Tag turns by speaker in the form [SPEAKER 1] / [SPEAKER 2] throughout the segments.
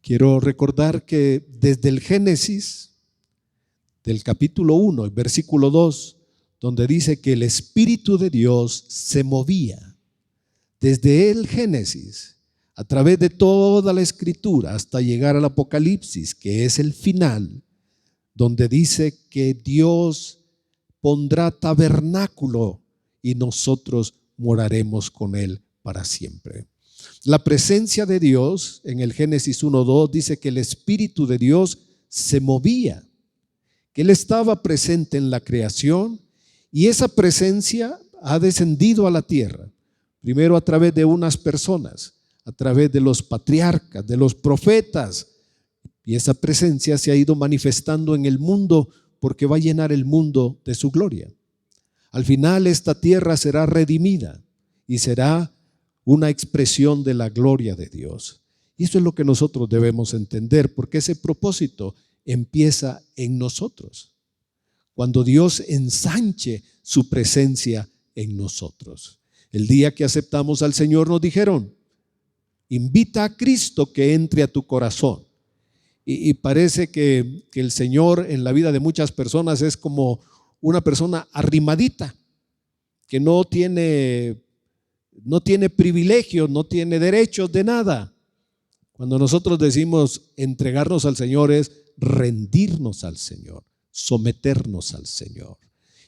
[SPEAKER 1] Quiero recordar que desde el Génesis, del capítulo 1, el versículo 2, donde dice que el Espíritu de Dios se movía, desde el Génesis, a través de toda la Escritura, hasta llegar al Apocalipsis, que es el final, donde dice que Dios pondrá tabernáculo y nosotros moraremos con Él para siempre. La presencia de Dios en el Génesis 1:2 dice que el Espíritu de Dios se movía, que Él estaba presente en la creación y esa presencia ha descendido a la tierra, primero a través de unas personas, a través de los patriarcas, de los profetas, y esa presencia se ha ido manifestando en el mundo porque va a llenar el mundo de su gloria. Al final esta tierra será redimida y será una expresión de la gloria de Dios. Y eso es lo que nosotros debemos entender, porque ese propósito empieza en nosotros, cuando Dios ensanche su presencia en nosotros. El día que aceptamos al Señor nos dijeron: invita a Cristo que entre a tu corazón. Y parece que el Señor en la vida de muchas personas es como una persona arrimadita, que no tiene privilegios, no tiene derechos de nada. Cuando nosotros decimos entregarnos al Señor es rendirnos al Señor, someternos al Señor.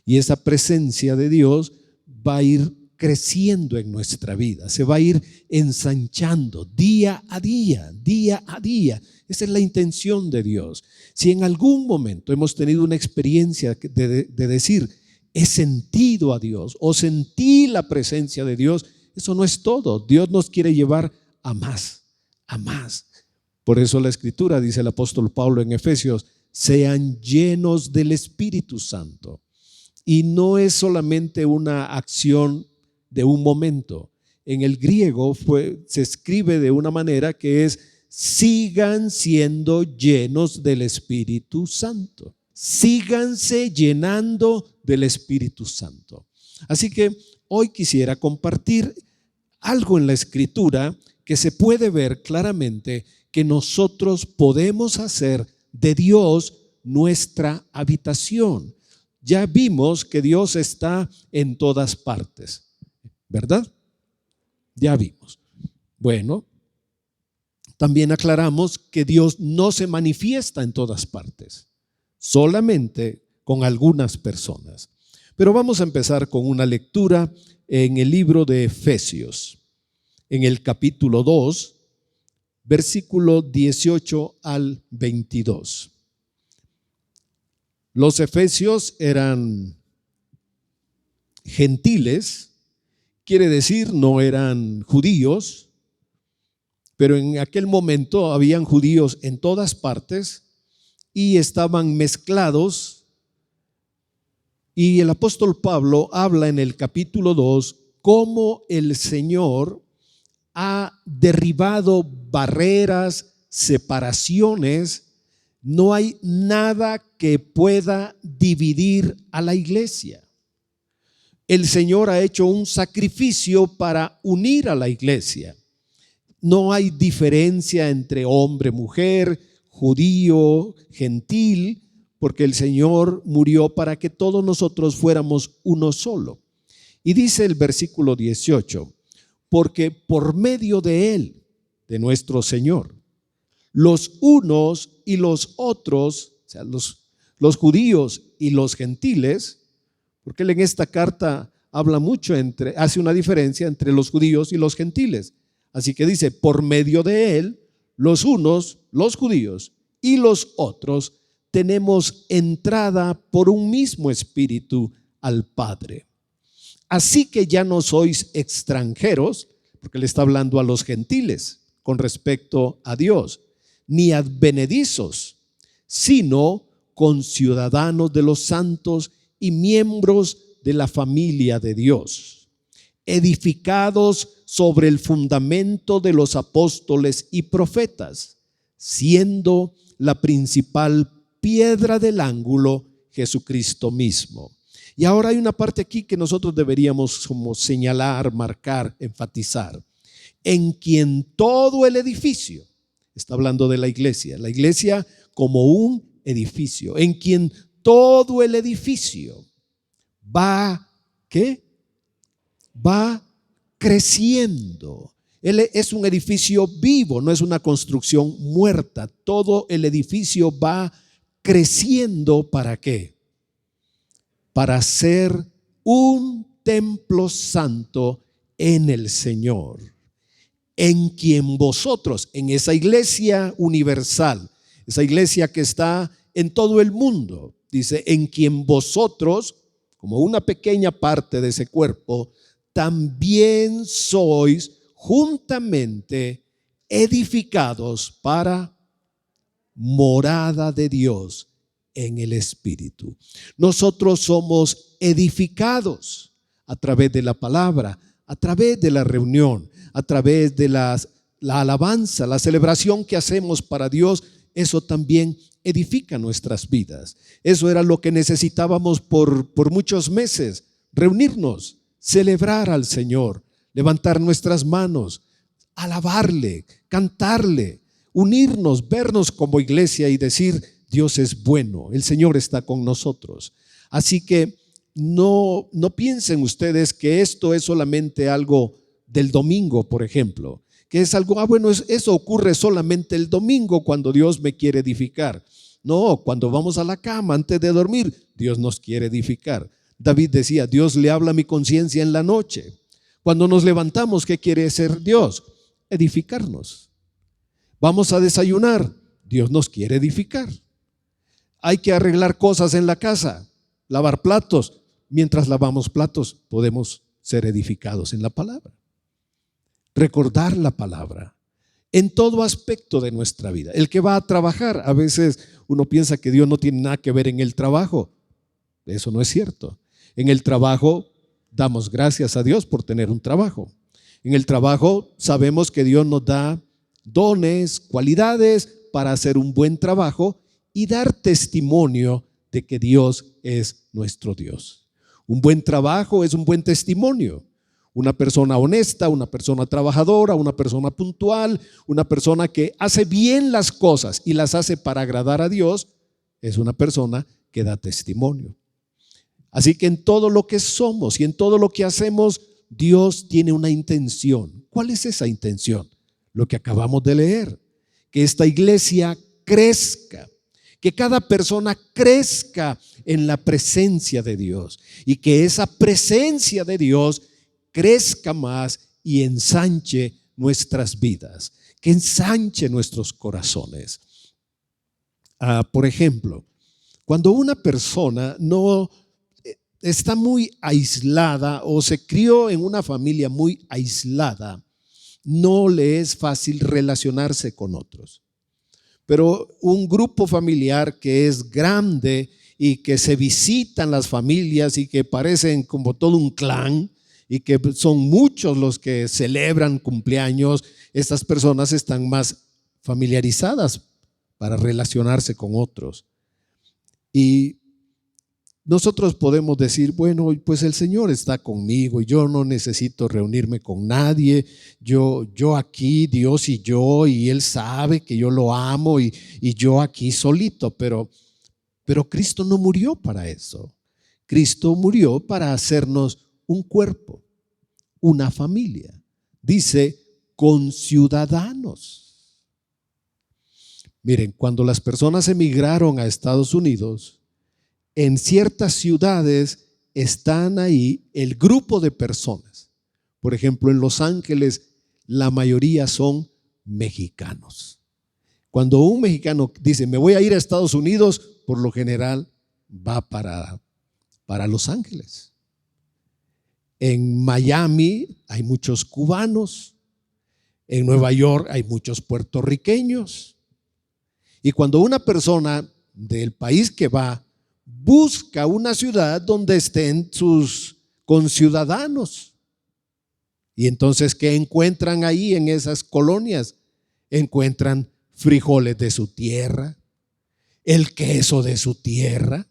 [SPEAKER 1] Y esa presencia de Dios va a ir creciendo en nuestra vida, se va a ir ensanchando día a día, día a día. Esa es la intención de Dios. Si en algún momento hemos tenido una experiencia de decir, he sentido a Dios o sentí la presencia de Dios, eso no es todo. Dios nos quiere llevar a más, a más. Por eso la Escritura, dice el apóstol Pablo en Efesios, sean llenos del Espíritu Santo. Y no es solamente una acción de un momento. En el griego se escribe de una manera que es: sigan siendo llenos del Espíritu Santo. Síganse llenando del Espíritu Santo. Así que hoy quisiera compartir algo en la Escritura que se puede ver claramente que nosotros podemos hacer de Dios nuestra habitación. Ya vimos que Dios está en todas partes, ¿verdad? Ya vimos. Bueno, también aclaramos que Dios no se manifiesta en todas partes, solamente con algunas personas. Pero vamos a empezar con una lectura en el libro de Efesios, en el capítulo 2, versículo 18 al 22. Los efesios eran gentiles, quiere decir no eran judíos, pero en aquel momento habían judíos en todas partes y estaban mezclados. Y el apóstol Pablo habla en el capítulo 2 cómo el Señor ha derribado barreras, separaciones. No hay nada que pueda dividir a la iglesia. El Señor ha hecho un sacrificio para unir a la iglesia. No hay diferencia entre hombre, mujer, judío, gentil, porque el Señor murió para que todos nosotros fuéramos uno solo. Y dice el versículo 18, porque por medio de Él, de nuestro Señor, los unos y los otros, o sea, los judíos y los gentiles, porque Él en esta carta habla mucho hace una diferencia entre los judíos y los gentiles. Así que dice, por medio de Él, los unos, los judíos y los otros, tenemos entrada por un mismo espíritu al Padre. Así que ya no sois extranjeros, porque le está hablando a los gentiles con respecto a Dios, ni advenedizos, sino conciudadanos de los santos y miembros de la familia de Dios, edificados sobre el fundamento de los apóstoles y profetas, siendo la principal piedra del ángulo Jesucristo mismo. Y ahora hay una parte aquí que nosotros deberíamos como señalar, marcar, enfatizar. En quien todo el edificio, Está hablando de la iglesia como un edificio, en quien todo el edificio va, ¿qué? Va creciendo. Él es un edificio vivo, no es una construcción muerta. Todo el edificio va creciendo, ¿para qué? Para ser un templo santo en el Señor, en quien vosotros, en esa iglesia universal, esa iglesia que está en todo el mundo, dice, en quien vosotros, como una pequeña parte de ese cuerpo, también sois juntamente edificados para morada de Dios en el Espíritu. Nosotros somos edificados a través de la palabra, a través de la reunión, a través de la alabanza, la celebración que hacemos para Dios. Eso también edifica nuestras vidas. Eso era lo que necesitábamos por muchos meses: reunirnos, celebrar al Señor, levantar nuestras manos, alabarle, cantarle, unirnos, vernos como iglesia y decir: Dios es bueno, el Señor está con nosotros. Así que no piensen ustedes que esto es solamente algo del domingo, por ejemplo, que es algo, bueno, eso ocurre solamente el domingo cuando Dios me quiere edificar. No, cuando vamos a la cama antes de dormir, Dios nos quiere edificar. David decía: Dios le habla a mi conciencia en la noche. Cuando nos levantamos, ¿qué quiere hacer Dios? Edificarnos. Vamos a desayunar, Dios nos quiere edificar. Hay que arreglar cosas en la casa, lavar platos. Mientras lavamos platos, podemos ser edificados en la palabra. Recordar la palabra en todo aspecto de nuestra vida. El que va a trabajar, a veces uno piensa que Dios no tiene nada que ver en el trabajo. Eso no es cierto. En el trabajo damos gracias a Dios por tener un trabajo. En el trabajo sabemos que Dios nos da dones, cualidades para hacer un buen trabajo y dar testimonio de que Dios es nuestro Dios. Un buen trabajo es un buen testimonio. Una persona honesta, una persona trabajadora, una persona puntual, una persona que hace bien las cosas y las hace para agradar a Dios, es una persona que da testimonio. Así que en todo lo que somos y en todo lo que hacemos, Dios tiene una intención. ¿Cuál es esa intención? Lo que acabamos de leer: que esta iglesia crezca, que cada persona crezca en la presencia de Dios y que esa presencia de Dios crezca más y ensanche nuestras vidas, que ensanche nuestros corazones. Por ejemplo, cuando una persona no está muy aislada o se crió en una familia muy aislada, no le es fácil relacionarse con otros. Pero un grupo familiar que es grande y que se visitan las familias y que parecen como todo un clan y que son muchos los que celebran cumpleaños, estas personas están más familiarizadas para relacionarse con otros. Y nosotros podemos decir: bueno, pues el Señor está conmigo y yo no necesito reunirme con nadie. Yo aquí, Dios y Él sabe que yo lo amo y yo aquí solito. Pero Cristo no murió para eso. Cristo murió para hacernos un cuerpo, una familia. Dice: conciudadanos. Miren, cuando las personas emigraron a Estados Unidos, en ciertas ciudades están ahí el grupo de personas. Por ejemplo, en Los Ángeles la mayoría son mexicanos. Cuando un mexicano dice: me voy a ir a Estados Unidos, por lo general va para Los Ángeles. En Miami hay muchos cubanos. En Nueva York hay muchos puertorriqueños. Y cuando una persona del país que va busca una ciudad donde estén sus conciudadanos. Y entonces, ¿qué encuentran ahí en esas colonias? Encuentran frijoles de su tierra, el queso de su tierra,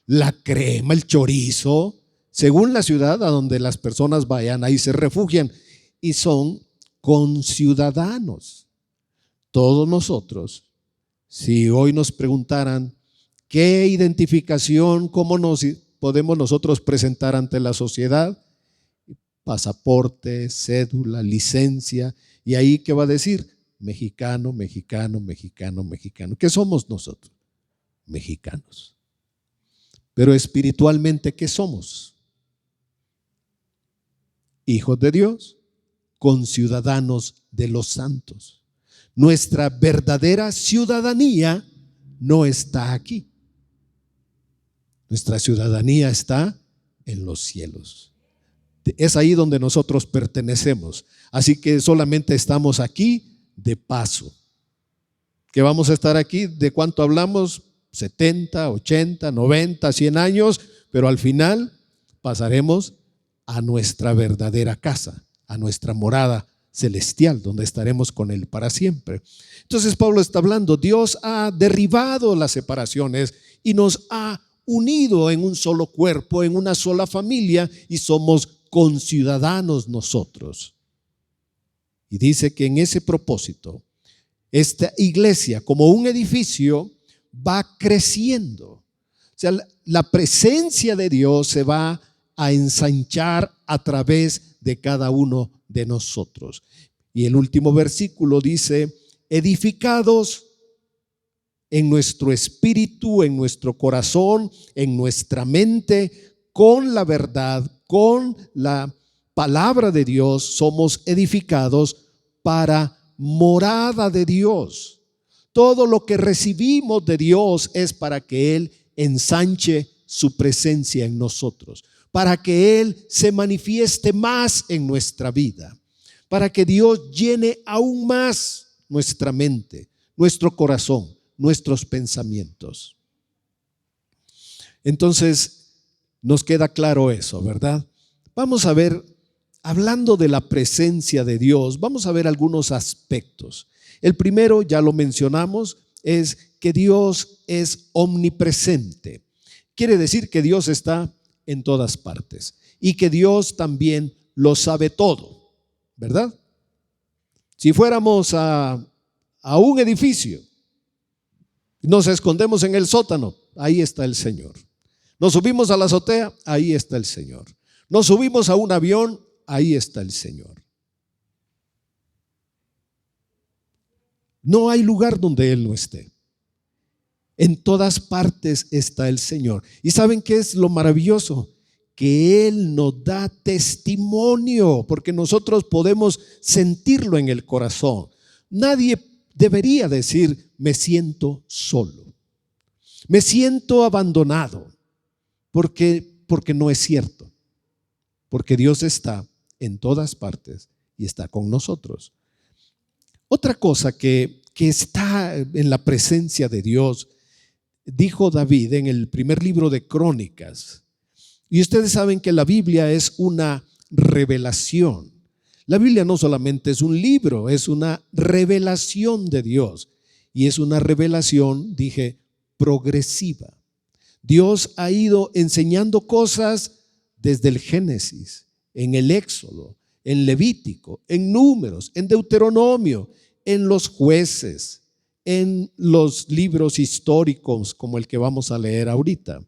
[SPEAKER 1] la crema, el chorizo. Según la ciudad a donde las personas vayan, ahí se refugian y son conciudadanos. Todos nosotros, si hoy nos preguntaran qué identificación, cómo nos podemos nosotros presentar ante la sociedad, pasaporte, cédula, licencia, y ahí ¿qué va a decir? Mexicano, mexicano, mexicano, mexicano. ¿Qué somos nosotros? Mexicanos. Pero espiritualmente, ¿qué somos? Hijos de Dios, conciudadanos de los santos. Nuestra verdadera ciudadanía no está aquí. Nuestra ciudadanía está en los cielos. Es ahí donde nosotros pertenecemos. Así que solamente estamos aquí de paso. ¿Que vamos a estar aquí? ¿De cuánto hablamos? 70, 80, 90, 100 años, pero al final pasaremos a nuestra verdadera casa, a nuestra morada celestial, donde estaremos con Él para siempre. Entonces Pablo está hablando, Dios ha derribado las separaciones y nos ha unido en un solo cuerpo, en una sola familia, y somos conciudadanos nosotros. Y dice que en ese propósito, esta iglesia como un edificio va creciendo. O sea, la presencia de Dios se va a ensanchar a través de cada uno de nosotros. Y el último versículo dice, edificados en nuestro espíritu, en nuestro corazón, en nuestra mente, con la verdad, con la palabra de Dios, somos edificados para morada de Dios. Todo lo que recibimos de Dios es para que Él ensanche su presencia en nosotros, para que Él se manifieste más en nuestra vida, para que Dios llene aún más nuestra mente, nuestro corazón, nuestros pensamientos. Entonces, nos queda claro eso, ¿verdad? Vamos a ver, hablando de la presencia de Dios, vamos a ver algunos aspectos. El primero, ya lo mencionamos, es que Dios es omnipresente. Quiere decir que Dios está en todas partes y que Dios también lo sabe todo, ¿verdad? Si fuéramos a un edificio, nos escondemos en el sótano, ahí está el Señor. Nos subimos a la azotea, ahí está el Señor. Nos subimos a un avión, ahí está el Señor. No hay lugar donde Él no esté. En todas partes está el Señor. ¿Y saben qué es lo maravilloso? Que Él nos da testimonio, porque nosotros podemos sentirlo en el corazón. Nadie debería decir, me siento solo, me siento abandonado, porque no es cierto. Porque Dios está en todas partes y está con nosotros. Otra cosa que está en la presencia de Dios, dijo David en el primer libro de Crónicas, y ustedes saben que la Biblia es una revelación. La Biblia no solamente es un libro, es una revelación de Dios, y es una revelación, dije, progresiva. Dios ha ido enseñando cosas desde el Génesis, en el Éxodo, en Levítico, en Números, en Deuteronomio, en los Jueces, en los libros históricos como el que vamos a leer ahorita.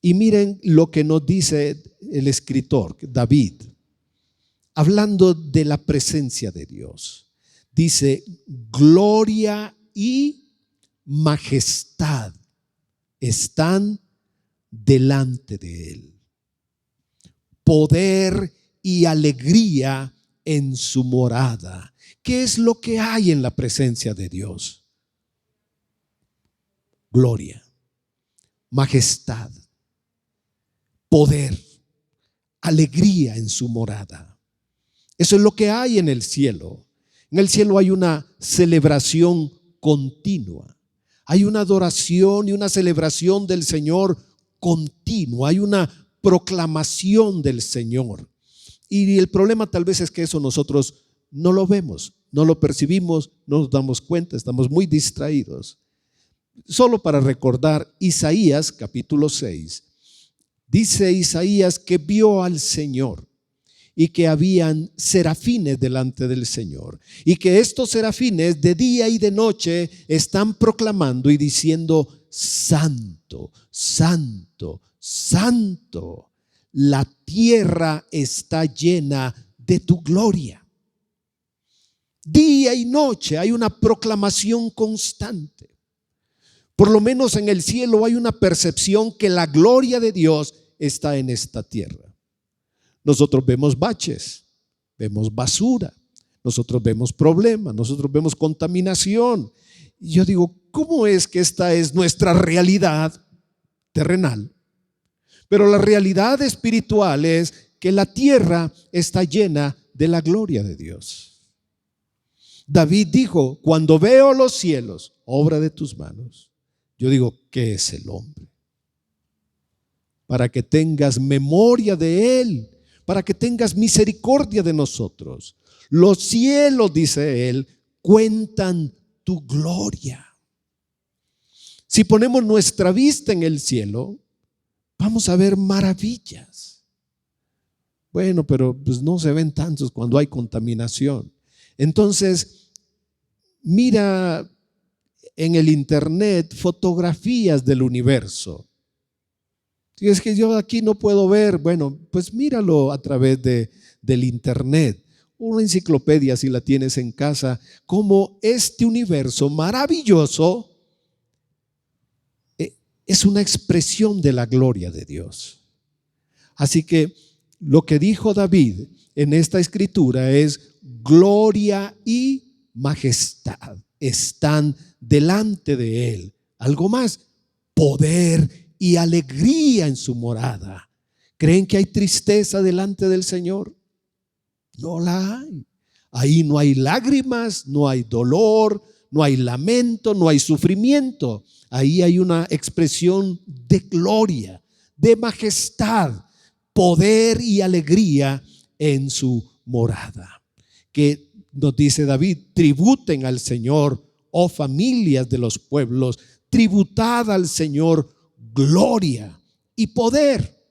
[SPEAKER 1] Y miren lo que nos dice el escritor David, hablando de la presencia de Dios. Dice, gloria y majestad están delante de Él. Poder y alegría en su morada. ¿Qué es lo que hay en la presencia de Dios? Gloria, majestad, poder, alegría en su morada. Eso es lo que hay en el cielo. En el cielo hay una celebración continua. Hay una adoración y una celebración del Señor continua. Hay una proclamación del Señor. Y el problema tal vez es que eso nosotros no lo vemos, no lo percibimos, no nos damos cuenta, estamos muy distraídos. Solo para recordar Isaías capítulo 6, dice Isaías que vio al Señor y que habían serafines delante del Señor, y que estos serafines de día y de noche están proclamando y diciendo: Santo, santo, santo, la tierra está llena de tu gloria. Día y noche hay una proclamación constante. Por lo menos en el cielo hay una percepción que la gloria de Dios está en esta tierra. Nosotros vemos baches, vemos basura, nosotros vemos problemas, nosotros vemos contaminación. Y yo digo, ¿cómo es que esta es nuestra realidad terrenal? Pero la realidad espiritual es que la tierra está llena de la gloria de Dios. David dijo: cuando veo los cielos, obra de tus manos, yo digo, ¿qué es el hombre? Para que tengas memoria de él, para que tengas misericordia de nosotros. Los cielos, dice él, cuentan tu gloria. Si ponemos nuestra vista en el cielo, vamos a ver maravillas. Bueno, pero pues no se ven tantos cuando hay contaminación. Entonces, mira en el internet fotografías del universo. Si es que yo aquí no puedo ver, bueno, pues míralo a través del internet. Una enciclopedia, si la tienes en casa, como este universo maravilloso es una expresión de la gloria de Dios. Así que lo que dijo David en esta escritura es: gloria y majestad están delante de él. Algo más: poder y alegría en su morada. ¿Creen que hay tristeza delante del Señor? No la hay. Ahí no hay lágrimas, no hay dolor, no hay lamento, no hay sufrimiento. Ahí hay una expresión de gloria, de majestad, poder y alegría en su morada. Que nos dice David: tributen al Señor, oh familias de los pueblos, tributad al Señor gloria y poder.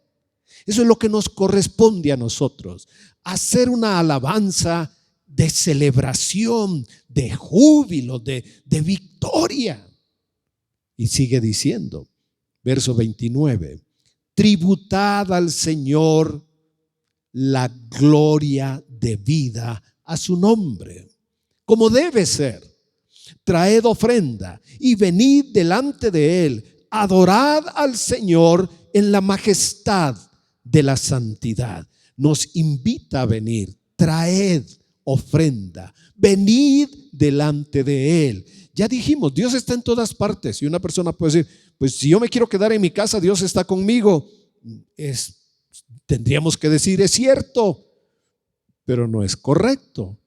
[SPEAKER 1] Eso es lo que nos corresponde a nosotros: hacer una alabanza de celebración, de júbilo, de victoria. Y sigue diciendo, verso 29, tributad al Señor la gloria debida a su nombre, como debe ser. Traed ofrenda y venid delante de él. Adorad al Señor en la majestad de la santidad. Nos invita a venir. Traed ofrenda, venid delante de él. Ya dijimos, Dios está en todas partes. Y una persona puede decir: pues si yo me quiero quedar en mi casa, Dios está conmigo. Tendríamos que decir: es cierto, pero no es correcto,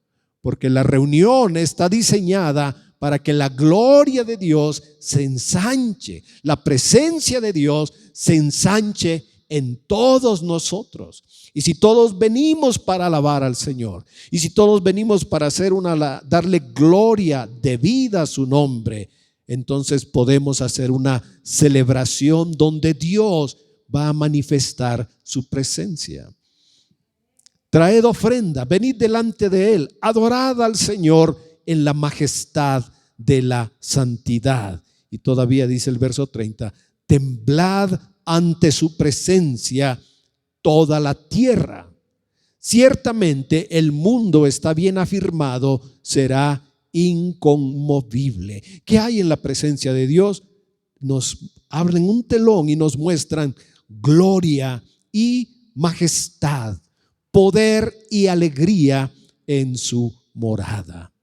[SPEAKER 1] porque la reunión está diseñada para que la gloria de Dios se ensanche, la presencia de Dios se ensanche en todos nosotros. Y si todos venimos para alabar al Señor, y si todos venimos para darle gloria debida a su nombre, entonces podemos hacer una celebración donde Dios va a manifestar su presencia. Traed ofrenda, venid delante de él, adorad al Señor en la majestad de la santidad. Y todavía dice el verso 30, temblad ante su presencia toda la tierra. Ciertamente el mundo está bien afirmado, será inconmovible. ¿Qué hay en la presencia de Dios? Nos abren un telón y nos muestran gloria y majestad, poder y alegría en su morada.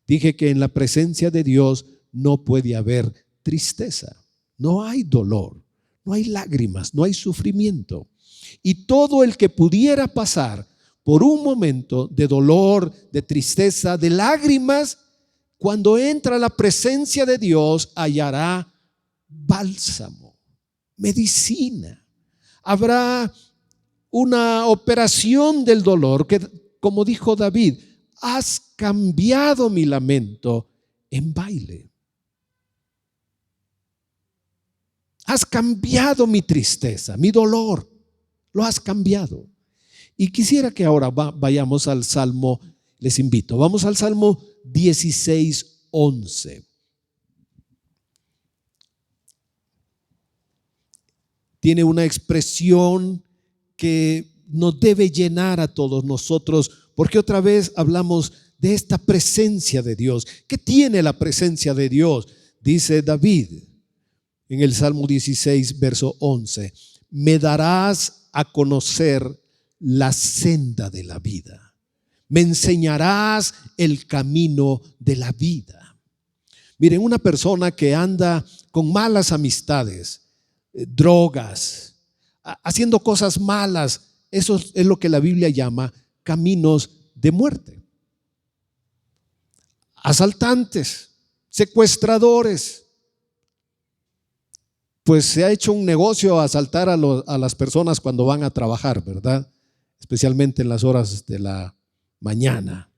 [SPEAKER 1] Dije que en la presencia de Dios no puede haber tristeza, no hay dolor, no hay lágrimas, no hay sufrimiento. Y todo el que pudiera pasar por un momento de dolor, de tristeza, de lágrimas, cuando entra a la presencia de Dios hallará bálsamo, medicina. Habrá una operación del dolor que, como dijo David, has cambiado mi lamento en baile. Has cambiado mi tristeza, mi dolor, lo has cambiado. Y quisiera que ahora vayamos al Salmo, les invito, vamos al Salmo 16:11. Tiene una expresión que nos debe llenar a todos nosotros, porque otra vez hablamos de esta presencia de Dios. ¿Qué tiene la presencia de Dios? Dice David en el Salmo 16, verso 11: me darás a conocer la senda de la vida, me enseñarás el camino de la vida. Miren, una persona que anda con malas amistades, drogas, haciendo cosas malas, eso es lo que la Biblia llama caminos de muerte. Asaltantes, secuestradores. Pues se ha hecho un negocio asaltar a las personas cuando van a trabajar, ¿verdad? Especialmente en las horas de la mañana.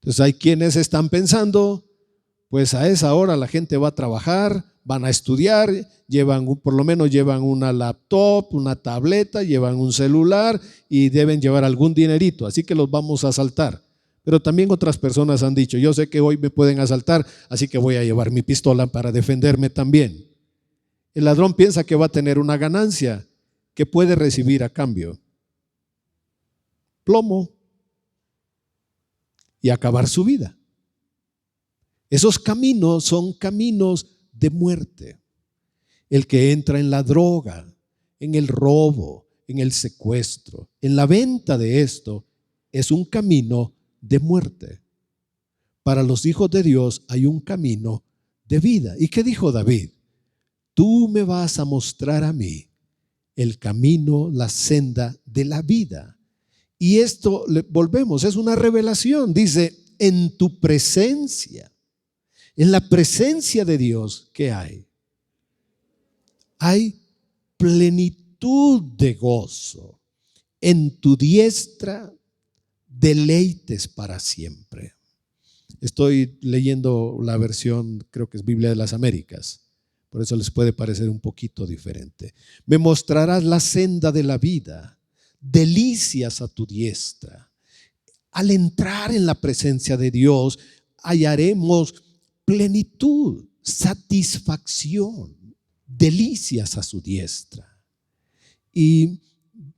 [SPEAKER 1] Entonces hay quienes están pensando, pues a esa hora la gente va a trabajar, van a estudiar, por lo menos llevan una laptop, una tableta, llevan un celular y deben llevar algún dinerito, así que los vamos a asaltar. Pero también otras personas han dicho, yo sé que hoy me pueden asaltar, así que voy a llevar mi pistola para defenderme también. El ladrón piensa que va a tener una ganancia que puede recibir a cambio: plomo y acabar su vida. Esos caminos son caminos de muerte. El que entra en la droga, en el robo, en el secuestro, en la venta de esto, es un camino de muerte. Para los hijos de Dios hay un camino de vida. ¿Y qué dijo David? Tú me vas a mostrar a mí el camino, la senda de la vida. Y esto, volvemos, es una revelación. Dice, en tu presencia, en la presencia de Dios, ¿qué hay? Hay plenitud de gozo. En tu diestra, deleites para siempre. Estoy leyendo la versión, creo que es Biblia de las Américas. Por eso les puede parecer un poquito diferente. Me mostrarás la senda de la vida, delicias a tu diestra. Al entrar en la presencia de Dios, hallaremos plenitud, satisfacción, delicias a su diestra. Y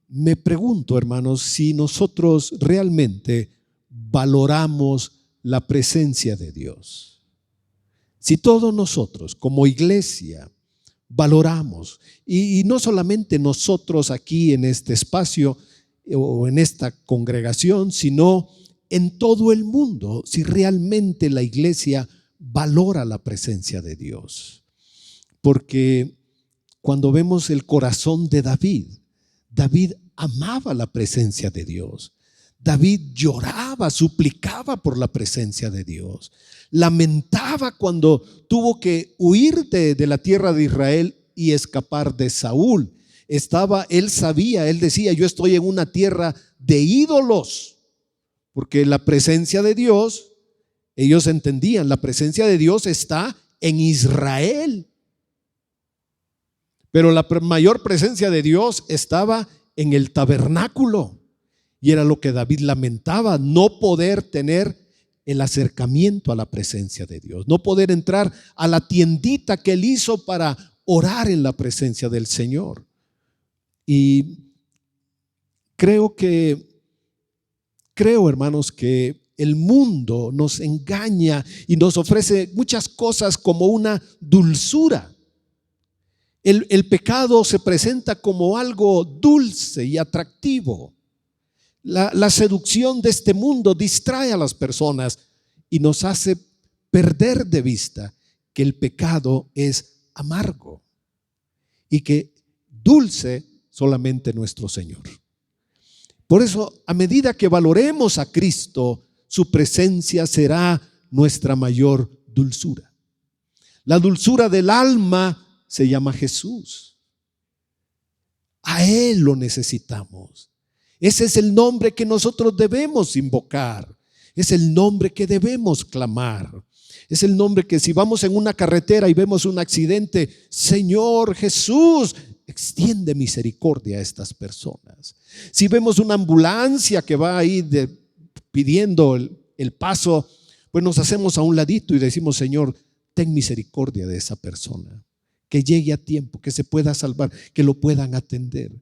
[SPEAKER 1] me pregunto, hermanos, si nosotros realmente valoramos la presencia de Dios. Si todos nosotros como iglesia valoramos, y no solamente nosotros aquí en este espacio o en esta congregación, sino en todo el mundo, si realmente la iglesia valora la presencia de Dios. Porque cuando vemos el corazón de David, David amaba la presencia de Dios. David lloraba, suplicaba por la presencia de Dios. Lamentaba cuando tuvo que huir de la tierra de Israel y escapar de Saúl. Él decía, yo estoy en una tierra de ídolos, porque la presencia de Dios, ellos entendían, la presencia de Dios está en Israel. Pero la mayor presencia de Dios estaba en el tabernáculo. Y era lo que David lamentaba, no poder tener el acercamiento a la presencia de Dios, no poder entrar a la tiendita que él hizo para orar en la presencia del Señor. Y creo, hermanos, que el mundo nos engaña y nos ofrece muchas cosas como una dulzura. El pecado se presenta como algo dulce y atractivo. La seducción de este mundo distrae a las personas y nos hace perder de vista que el pecado es amargo y que dulce solamente nuestro Señor. Por eso, a medida que valoremos a Cristo, su presencia será nuestra mayor dulzura. La dulzura del alma se llama Jesús. A Él lo necesitamos. Ese es el nombre que nosotros debemos invocar. Es el nombre que debemos clamar. Es el nombre que si vamos en una carretera y vemos un accidente, Señor Jesús, extiende misericordia a estas personas. Si vemos una ambulancia que va ahí pidiendo el paso, pues nos hacemos a un ladito y decimos: Señor, ten misericordia de esa persona, que llegue a tiempo, que se pueda salvar, que lo puedan atender.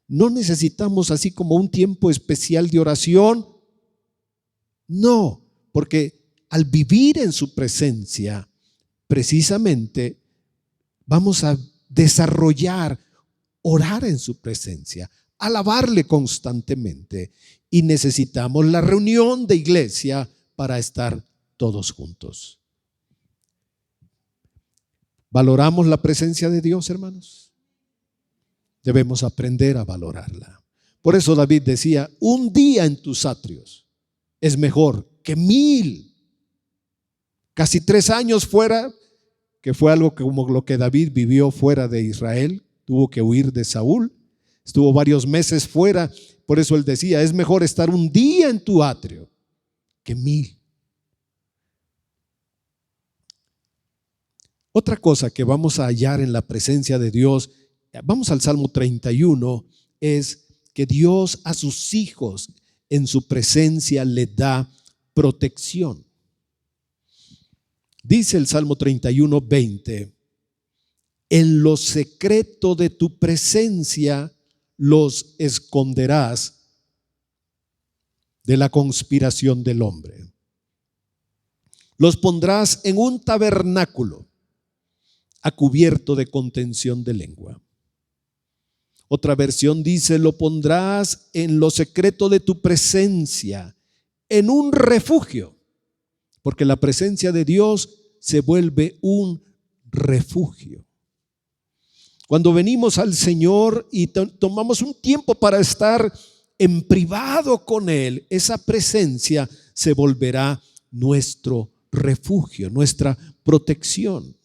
[SPEAKER 1] No necesitamos así como un tiempo especial de oración, no, porque al vivir en su presencia, precisamente vamos a desarrollar, orar en su presencia, alabarle constantemente, y necesitamos la reunión de iglesia para estar todos juntos. ¿Valoramos la presencia de Dios, hermanos? Debemos aprender a valorarla. Por eso David decía: un día en tus atrios es mejor que 1000. Casi 3 años fuera, que fue algo como lo que David vivió fuera de Israel. Tuvo que huir de Saúl, estuvo varios meses fuera. Por eso él decía: es mejor estar un día en tu atrio que 1000. Otra cosa que vamos a hallar en la presencia de Dios, vamos al Salmo 31, es que Dios a sus hijos en su presencia le da protección. Dice el Salmo 31, 20: en lo secreto de tu presencia los esconderás de la conspiración del hombre. Los pondrás en un tabernáculo a cubierto de contención de lengua. Otra versión dice: lo pondrás en lo secreto de tu presencia, en un refugio, porque la presencia de Dios se vuelve un refugio. Cuando venimos al Señor y tomamos un tiempo para estar en privado con Él, esa presencia se volverá nuestro refugio, nuestra protección.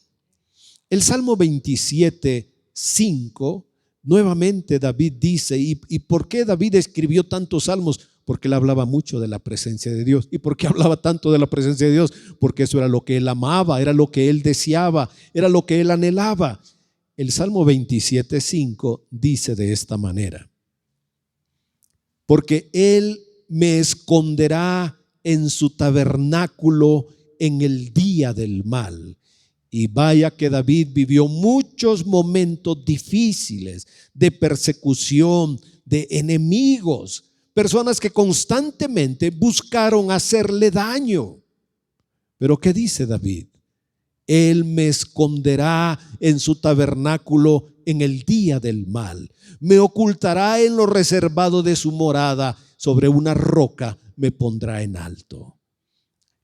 [SPEAKER 1] El Salmo 27, 5, nuevamente David dice, ¿y por qué David escribió tantos salmos? Porque él hablaba mucho de la presencia de Dios. ¿Y por qué hablaba tanto de la presencia de Dios? Porque eso era lo que él amaba, era lo que él deseaba, era lo que él anhelaba. El Salmo 27, 5 dice de esta manera: porque él me esconderá en su tabernáculo en el día del mal. Y vaya que David vivió muchos momentos difíciles de persecución, de enemigos, personas que constantemente buscaron hacerle daño. Pero ¿qué dice David? Él me esconderá en su tabernáculo en el día del mal. Me ocultará en lo reservado de su morada. Sobre una roca me pondrá en alto.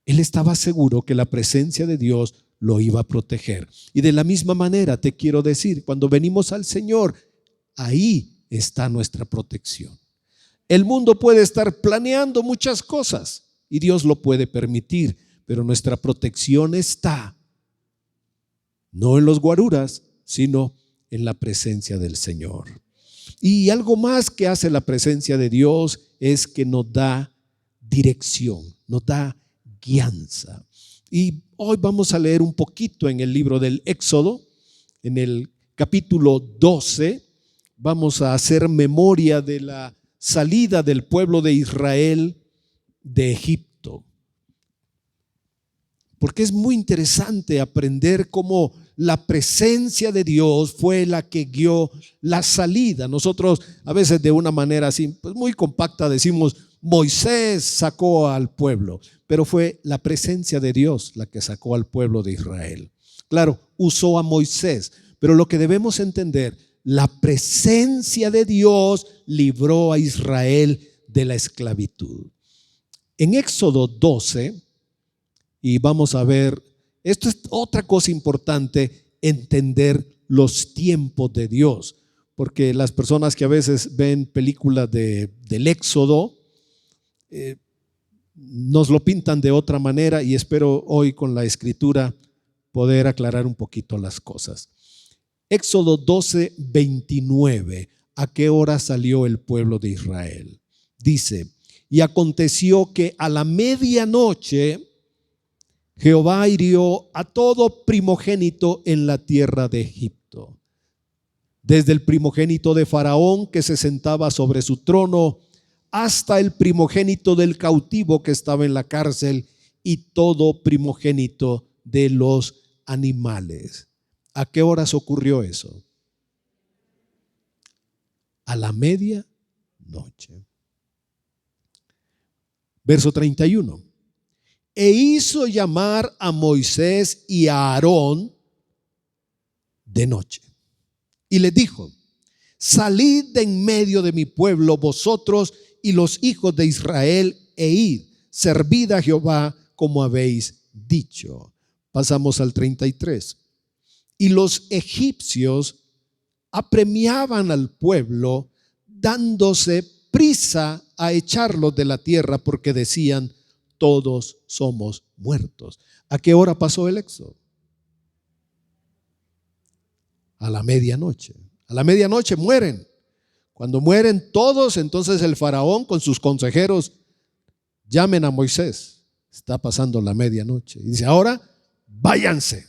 [SPEAKER 1] Él estaba seguro que la presencia de Dios lo iba a proteger. Y de la misma manera te quiero decir, cuando venimos al Señor, ahí está nuestra protección. El mundo puede estar planeando muchas cosas y Dios lo puede permitir, pero nuestra protección está no en los guaruras, sino en la presencia del Señor. Y algo más que hace la presencia de Dios es que nos da dirección, nos da guianza. Y hoy vamos a leer un poquito en el libro del Éxodo, en el capítulo 12. Vamos a hacer memoria de la salida del pueblo de Israel de Egipto. Porque es muy interesante aprender cómo la presencia de Dios fue la que guió la salida. Nosotros a veces de una manera así, pues muy compacta decimos: Moisés sacó al pueblo, pero fue la presencia de Dios la que sacó al pueblo de Israel. Claro, usó a Moisés, pero lo que debemos entender, la presencia de Dios libró a Israel de la esclavitud. En Éxodo 12, y vamos a ver, esto es otra cosa importante, entender los tiempos de Dios, porque las personas que a veces ven películas del Éxodo, nos lo pintan de otra manera, y espero hoy con la escritura poder aclarar un poquito las cosas. Éxodo 12, 29. ¿A qué hora salió el pueblo de Israel? Dice: y aconteció que a la medianoche Jehová hirió a todo primogénito en la tierra de Egipto. desde el primogénito de Faraón que se sentaba sobre su trono, hasta el primogénito del cautivo que estaba en la cárcel, y todo primogénito de los animales. ¿A qué horas ocurrió eso? A la medianoche. Verso 31. E hizo llamar a Moisés y a Aarón de noche, y les dijo: salid de en medio de mi pueblo, vosotros y los hijos de Israel, e id, servid a Jehová como habéis dicho. Pasamos al 33. Y los egipcios apremiaban al pueblo, dándose prisa a echarlos de la tierra, porque decían: todos somos muertos. ¿A qué hora pasó el éxodo? A la medianoche. A la medianoche mueren. Cuando mueren todos, entonces el faraón con sus consejeros llamen a Moisés. Está pasando la medianoche. Y dice: ahora váyanse.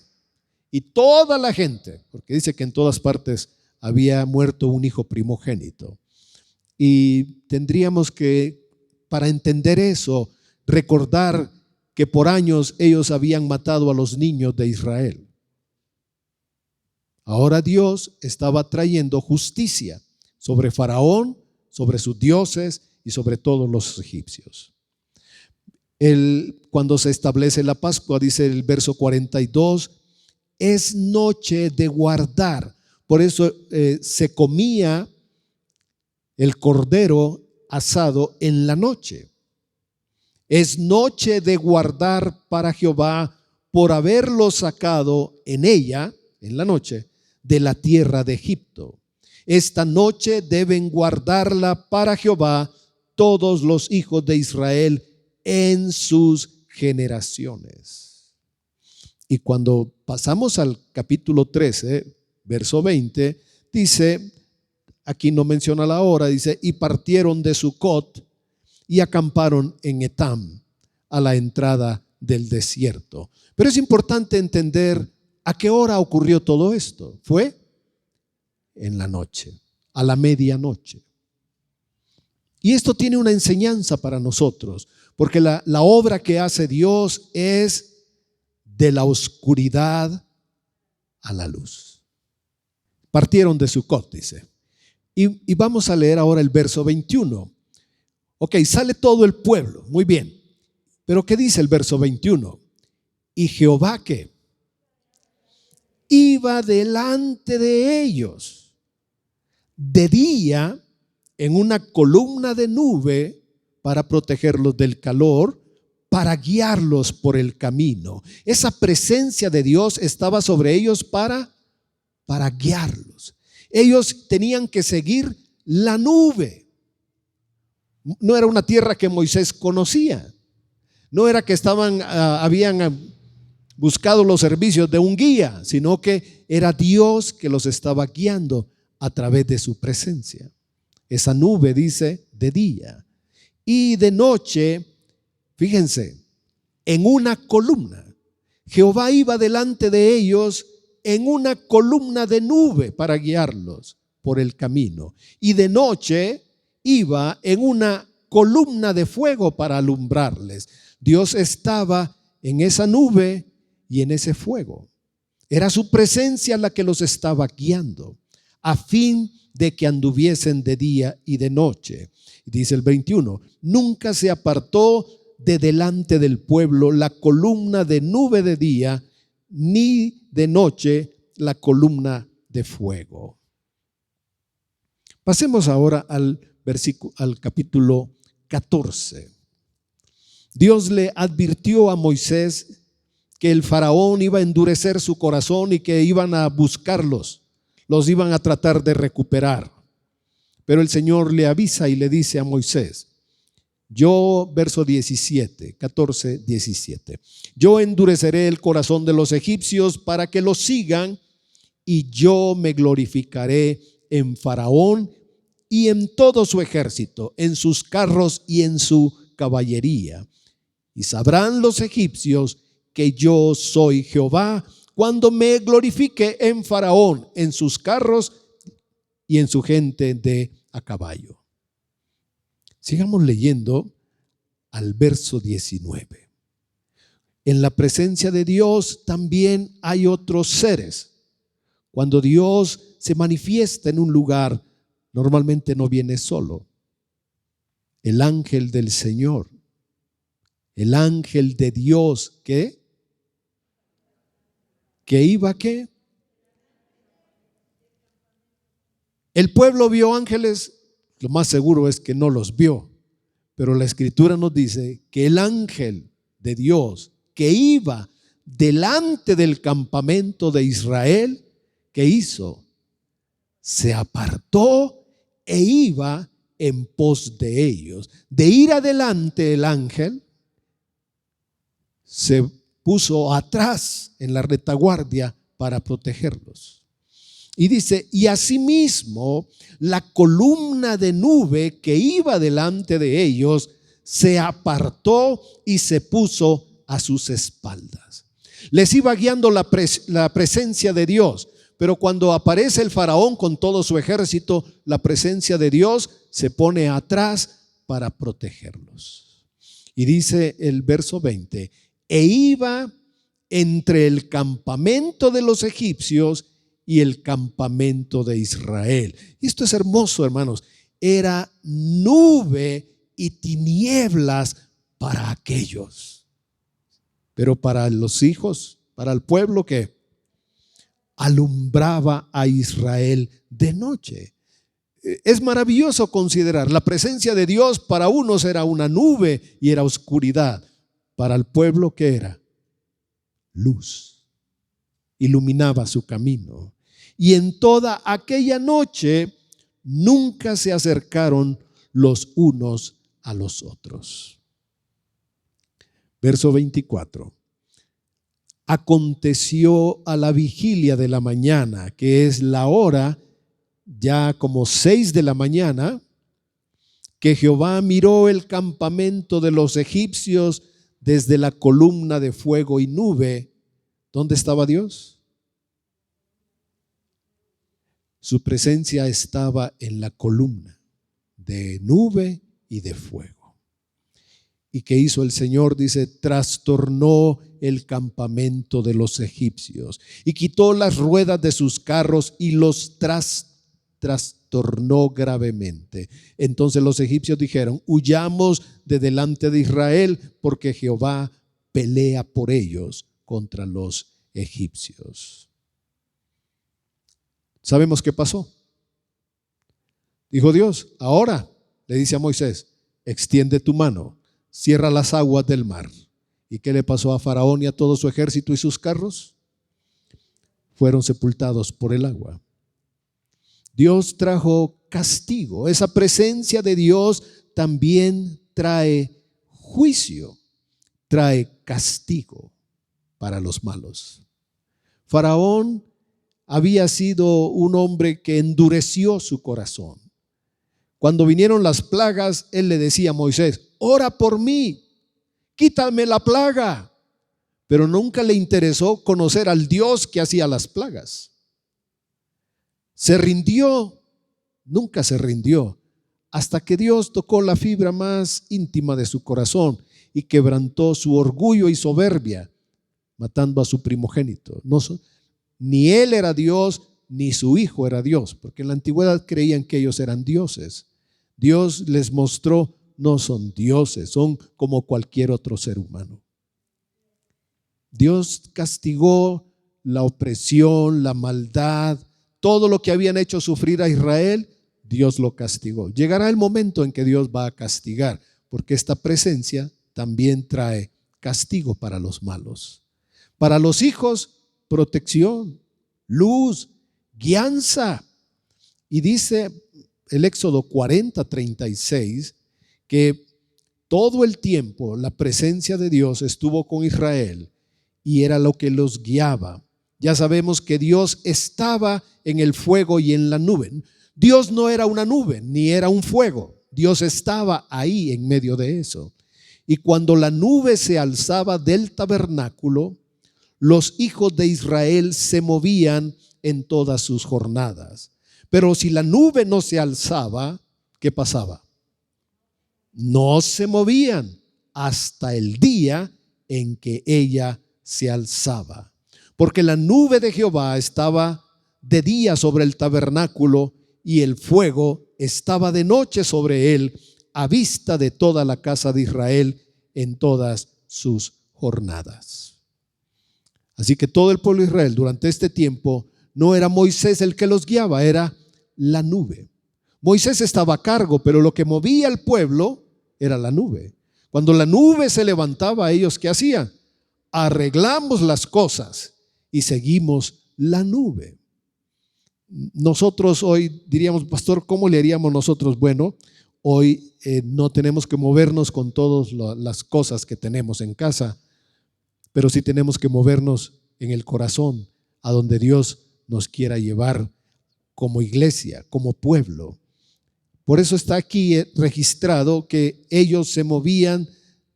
[SPEAKER 1] Y toda la gente, porque dice que en todas partes había muerto un hijo primogénito. Y tendríamos que, para entender eso, recordar que por años ellos habían matado a los niños de Israel. Ahora Dios estaba trayendo justicia sobre Faraón, sobre sus dioses y sobre todos los egipcios. Cuando se establece la Pascua, dice el verso 42, es noche de guardar. Por eso se comía el cordero asado en la noche. Es noche de guardar para Jehová, por haberlo sacado en ella, en la noche, de la tierra de Egipto. Esta noche deben guardarla para Jehová todos los hijos de Israel en sus generaciones. Y cuando pasamos al capítulo 13, verso 20, dice, aquí no menciona la hora, dice: y partieron de Sucot y acamparon en Etam, a la entrada del desierto. Pero es importante entender a qué hora ocurrió todo esto. Fue en la noche, a la medianoche. Y esto tiene una enseñanza para nosotros, porque la obra que hace Dios es de la oscuridad a la luz. Partieron de Sucot, dice. Y vamos a leer ahora el verso 21. Ok, sale todo el pueblo, muy bien. Pero ¿qué dice el verso 21? Y Jehová, ¿qué? Iba delante de ellos de día en una columna de nube para protegerlos del calor, para guiarlos por el camino. Esa presencia de Dios estaba sobre ellos para guiarlos. Ellos tenían que seguir la nube. No era una tierra que Moisés conocía. No era que habían buscado los servicios de un guía, sino que era Dios que los estaba guiando a través de su presencia. Esa nube, dice, de día. Y de noche, fíjense, en una columna. Jehová iba delante de ellos en una columna de nube para guiarlos por el camino. Y de noche iba en una columna de fuego para alumbrarles. Dios estaba en esa nube y en ese fuego. Era su presencia la que los estaba guiando, a fin de que anduviesen de día y de noche. Dice el 21, nunca se apartó de delante del pueblo la columna de nube de día, ni de noche la columna de fuego. Pasemos ahora al capítulo 14. Dios le advirtió a Moisés que el faraón iba a endurecer su corazón y que iban a buscarlos, los iban a tratar de recuperar. Pero el Señor le avisa y le dice a Moisés, verso 17, 14, 17, yo endureceré el corazón de los egipcios para que los sigan, y yo me glorificaré en Faraón y en todo su ejército, en sus carros y en su caballería. Y sabrán los egipcios que yo soy Jehová cuando me glorifique en Faraón, en sus carros y en su gente de a caballo. Sigamos leyendo al verso 19. En la presencia de Dios también hay otros seres. Cuando Dios se manifiesta en un lugar, normalmente no viene solo. El ángel del Señor, el ángel de Dios, ¿qué? ¿Que iba qué? El pueblo vio ángeles, lo más seguro es que no los vio, pero la Escritura nos dice que el ángel de Dios que iba delante del campamento de Israel, ¿qué hizo? Se apartó e iba en pos de ellos. De ir adelante el ángel, se puso atrás en la retaguardia para protegerlos. Y dice, y asimismo la columna de nube que iba delante de ellos se apartó y se puso a sus espaldas. Les iba guiando la presencia de Dios, pero cuando aparece el faraón con todo su ejército, la presencia de Dios se pone atrás para protegerlos. Y dice el verso 20, e iba entre el campamento de los egipcios y el campamento de Israel. Y esto es hermoso, hermanos. Era nube y tinieblas para aquellos, pero para los hijos, para el pueblo que alumbraba a Israel de noche. Es maravilloso considerar la presencia de Dios. Para unos era una nube y era oscuridad. Para el pueblo, ¿qué era? Luz. Iluminaba su camino. Y en toda aquella noche nunca se acercaron los unos a los otros. Verso 24. Aconteció a la vigilia de la mañana, que es la hora ya como 6 de la mañana, que Jehová miró el campamento de los egipcios desde la columna de fuego y nube. ¿Dónde estaba Dios? Su presencia estaba en la columna de nube y de fuego. ¿Y qué hizo el Señor? Dice, trastornó el campamento de los egipcios y quitó las ruedas de sus carros y los trastornó gravemente. Entonces los egipcios dijeron, huyamos de delante de Israel, porque Jehová pelea por ellos contra los egipcios. ¿Sabemos qué pasó? Dijo Dios, ahora le dice a Moisés, extiende tu mano, cierra las aguas del mar. ¿Y qué le pasó a Faraón y a todo su ejército y sus carros? Fueron sepultados por el agua. Dios trajo castigo. Esa presencia de Dios también trae juicio, trae castigo para los malos. Faraón había sido un hombre que endureció su corazón. Cuando vinieron las plagas, él le decía a Moisés, ora por mí, quítame la plaga. Pero nunca le interesó conocer al Dios que hacía las plagas. Se rindió, nunca se rindió, hasta que Dios tocó la fibra más íntima de su corazón y quebrantó su orgullo y soberbia, matando a su primogénito. Ni él era Dios, ni su hijo era Dios, porque en la antigüedad creían que ellos eran dioses. Dios les mostró, no son dioses, son como cualquier otro ser humano. Dios castigó la opresión, la maldad, todo lo que habían hecho sufrir a Israel, Dios lo castigó. Llegará el momento en que Dios va a castigar, porque esta presencia también trae castigo para los malos. Para los hijos, protección, luz, guianza. Y dice el Éxodo 40:36 que todo el tiempo la presencia de Dios estuvo con Israel y era lo que los guiaba. Ya sabemos que Dios estaba en el fuego y en la nube. Dios no era una nube ni era un fuego. Dios estaba ahí en medio de eso. Y cuando la nube se alzaba del tabernáculo, los hijos de Israel se movían en todas sus jornadas. Pero si la nube no se alzaba, ¿qué pasaba? No se movían hasta el día en que ella se alzaba. Porque la nube de Jehová estaba de día sobre el tabernáculo y el fuego estaba de noche sobre él, a vista de toda la casa de Israel en todas sus jornadas. Así que todo el pueblo de Israel durante este tiempo no era Moisés el que los guiaba, era la nube. Moisés estaba a cargo, pero lo que movía al pueblo era la nube. Cuando la nube se levantaba, ellos ¿qué hacían? Arreglamos las cosas y seguimos la nube. Nosotros hoy diríamos, pastor, ¿cómo le haríamos nosotros? Bueno, hoy no tenemos que movernos con todas las cosas que tenemos en casa, pero sí tenemos que movernos en el corazón a donde Dios nos quiera llevar como iglesia, como pueblo. Por eso está aquí registrado que ellos se movían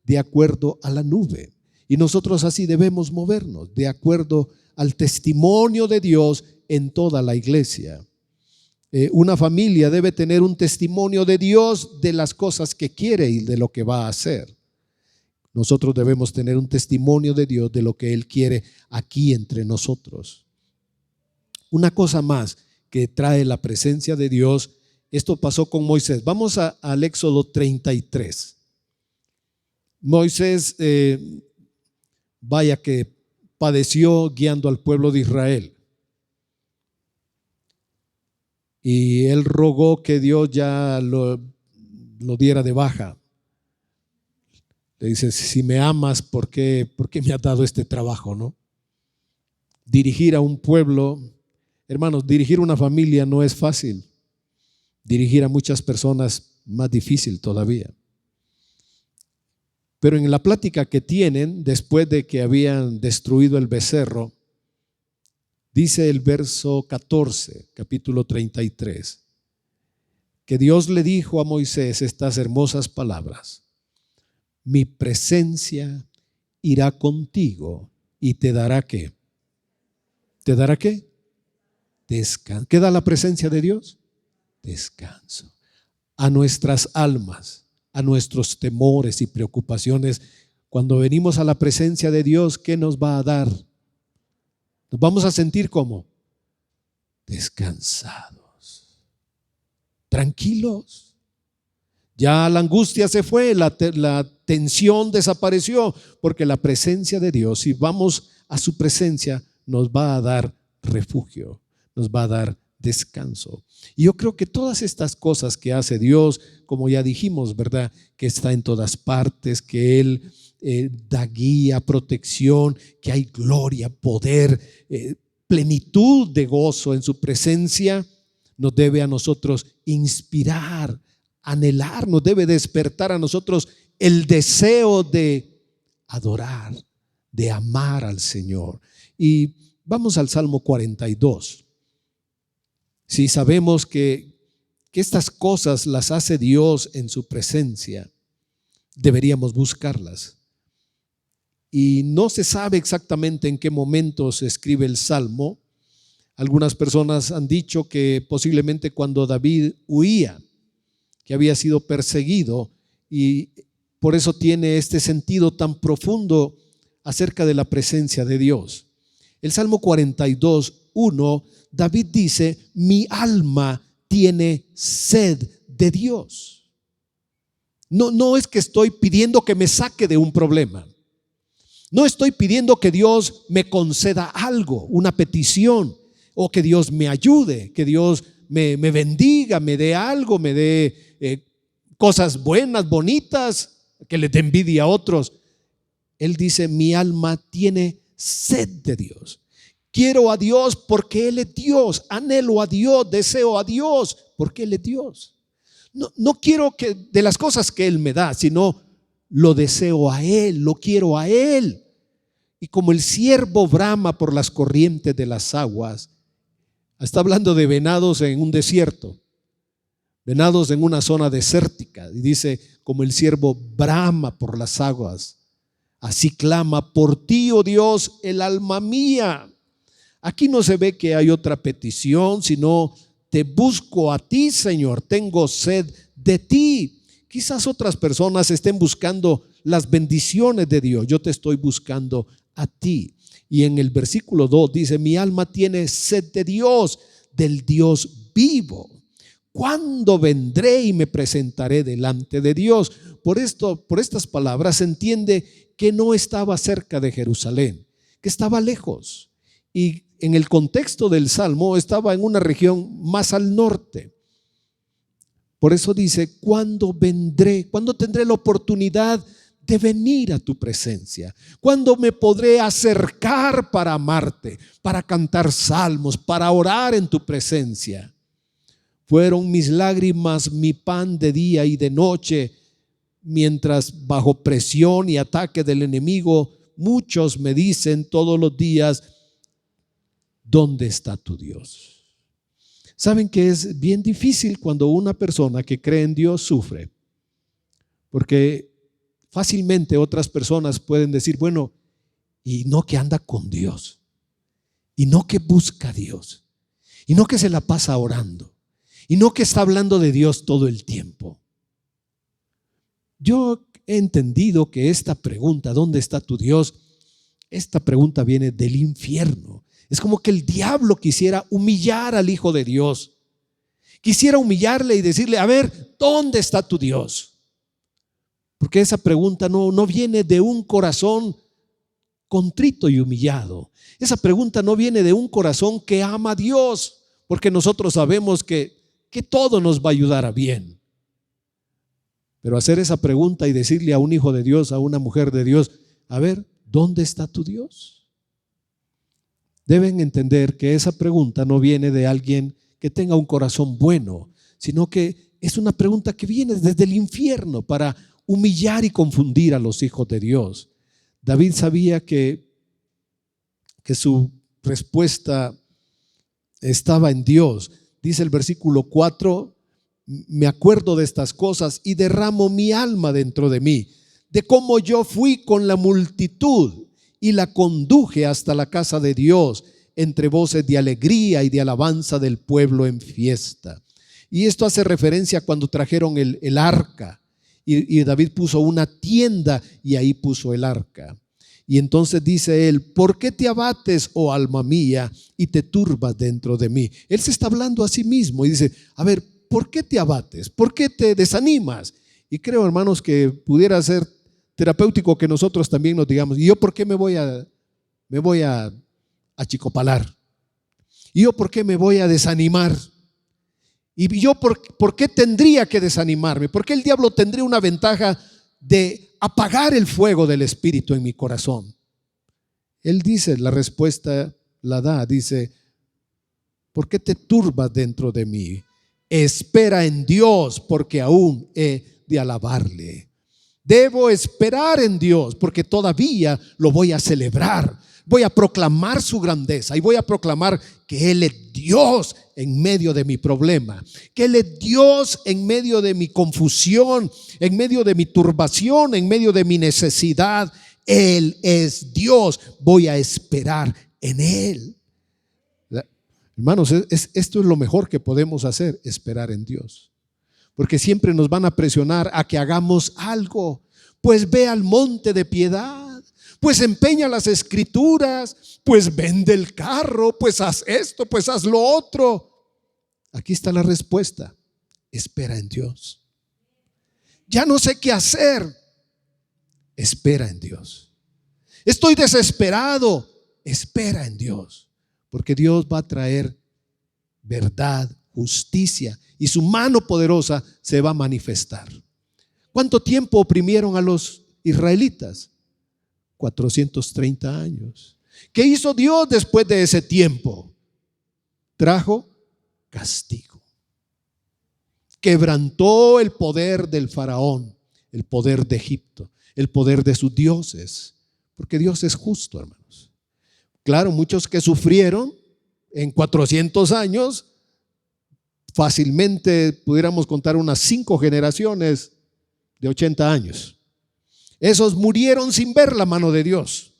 [SPEAKER 1] de acuerdo a la nube. Y nosotros así debemos movernos, de acuerdo al testimonio de Dios en toda la iglesia. Una familia debe tener un testimonio de Dios de las cosas que quiere y de lo que va a hacer. Nosotros debemos tener un testimonio de Dios de lo que Él quiere aquí entre nosotros. Una cosa más que trae la presencia de Dios, esto pasó con Moisés. Vamos al Éxodo 33. Moisés, vaya que padeció guiando al pueblo de Israel. Y él rogó que Dios ya lo diera de baja. Le dice, si me amas, ¿por qué me has dado este trabajo, no? Dirigir a un pueblo, hermanos, dirigir una familia no es fácil. Dirigir a muchas personas más difícil todavía. Pero en la plática que tienen, después de que habían destruido el becerro, dice el verso 14, capítulo 33, que Dios le dijo a Moisés estas hermosas palabras: mi presencia irá contigo y te dará ¿qué? ¿Te dará qué? Descanso. ¿Qué da la presencia de Dios? Descanso. A nuestras almas, a nuestros temores y preocupaciones, cuando venimos a la presencia de Dios, ¿qué nos va a dar? Nos vamos a sentir como descansados, tranquilos. Ya la angustia se fue, la tensión desapareció, porque la presencia de Dios, si vamos a su presencia, nos va a dar refugio, nos va a dar descanso. Y yo creo que todas estas cosas que hace Dios, como ya dijimos, ¿verdad? Que está en todas partes, que Él da guía, protección, que hay gloria, poder, plenitud de gozo en su presencia, nos debe a nosotros inspirar, anhelar, nos debe despertar a nosotros el deseo de adorar, de amar al Señor. Y vamos al Salmo 42. Si sabemos que estas cosas las hace Dios en su presencia, deberíamos buscarlas. Y no se sabe exactamente en qué momento se escribe el Salmo. Algunas personas han dicho que posiblemente cuando David huía, que había sido perseguido, y por eso tiene este sentido tan profundo acerca de la presencia de Dios. El Salmo 42:1, David dice: mi alma tiene sed de Dios. No es que estoy pidiendo que me saque de un problema. No estoy pidiendo que Dios me conceda algo, una petición, o que Dios me ayude, que Dios me bendiga, me dé algo, me dé cosas buenas, bonitas, que le dé envidia a otros. Él dice: mi alma tiene sed de Dios. Quiero a Dios porque Él es Dios. Anhelo a Dios, deseo a Dios porque Él es Dios. No quiero que de las cosas que Él me da, sino lo deseo a Él, lo quiero a Él. Y como el ciervo brama por las corrientes de las aguas, está hablando de venados en un desierto, venados en una zona desértica, y dice: como el ciervo brama por las aguas, así clama por ti, oh Dios, el alma mía. Aquí no se ve que hay otra petición, sino te busco a ti, Señor, tengo sed de ti. Quizás otras personas estén buscando las bendiciones de Dios. Yo te estoy buscando a ti. Y en el versículo 2 dice: mi alma tiene sed de Dios, del Dios vivo. ¿Cuándo vendré y me presentaré delante de Dios? Por estas palabras se entiende que no estaba cerca de Jerusalén, que estaba lejos. Y en el contexto del Salmo estaba en una región más al norte. Por eso dice: ¿cuándo vendré? ¿Cuándo tendré la oportunidad de venir a tu presencia? ¿Cuándo me podré acercar para amarte, para cantar salmos, para orar en tu presencia? Fueron mis lágrimas mi pan de día y de noche, mientras bajo presión y ataque del enemigo, muchos me dicen todos los días: ¿dónde está tu Dios? Saben que es bien difícil cuando una persona que cree en Dios sufre, porque fácilmente otras personas pueden decir: bueno, y no que anda con Dios, y no que busca a Dios, y no que se la pasa orando, y no que está hablando de Dios todo el tiempo. Yo he entendido que esta pregunta, ¿dónde está tu Dios?, esta pregunta viene del infierno. Es como que el diablo quisiera humillar al Hijo de Dios. Quisiera humillarle y decirle: a ver, ¿dónde está tu Dios? Porque esa pregunta no viene de un corazón contrito y humillado. Esa pregunta no viene de un corazón que ama a Dios, porque nosotros sabemos que todo nos va a ayudar a bien. Pero hacer esa pregunta y decirle a un hijo de Dios, a una mujer de Dios: a ver, ¿dónde está tu Dios? Deben entender que esa pregunta no viene de alguien que tenga un corazón bueno, sino que es una pregunta que viene desde el infierno para humillar y confundir a los hijos de Dios. David sabía que su respuesta estaba en Dios. Dice el versículo 4: me acuerdo de estas cosas y derramo mi alma dentro de mí, de cómo yo fui con la multitud y la conduje hasta la casa de Dios, entre voces de alegría y de alabanza del pueblo en fiesta. Y esto hace referencia a cuando trajeron el arca, y David puso una tienda y ahí puso el arca. Y entonces dice él: ¿por qué te abates, oh alma mía, y te turbas dentro de mí? Él se está hablando a sí mismo y dice: a ver, ¿por qué te abates? ¿Por qué te desanimas? Y creo, hermanos, que pudiera ser terapéutico que nosotros también nos digamos: ¿y yo por qué me voy a achicopalar? ¿Y yo por qué me voy a desanimar? ¿Y yo por qué tendría que desanimarme? ¿Por qué el diablo tendría una ventaja de apagar el fuego del Espíritu en mi corazón? Él dice, la respuesta la da, dice: ¿por qué te turbas dentro de mí? Espera en Dios, porque aún he de alabarle. Debo esperar en Dios, porque todavía lo voy a celebrar. Voy a proclamar su grandeza y voy a proclamar que Él es Dios en medio de mi problema, que Él es Dios en medio de mi confusión, en medio de mi turbación, en medio de mi necesidad. Él es Dios. Voy a esperar en Él. Hermanos, esto es lo mejor que podemos hacer: esperar en Dios. Porque siempre nos van a presionar a que hagamos algo. Pues ve al monte de piedad, pues empeña las escrituras, pues vende el carro, pues haz esto, pues haz lo otro. Aquí está la respuesta: espera en Dios. Ya no sé qué hacer. Espera en Dios. Estoy desesperado. Espera en Dios, porque Dios va a traer verdad, justicia, y su mano poderosa se va a manifestar. ¿Cuánto tiempo oprimieron a los israelitas? 430 años. ¿Qué hizo Dios después de ese tiempo? Trajo castigo. Quebrantó el poder del faraón, el poder de Egipto, el poder de sus dioses, porque Dios es justo, hermanos. Claro, muchos que sufrieron en 400 años, fácilmente pudiéramos contar unas 5 generaciones de 80 años. Esos murieron sin ver la mano de Dios,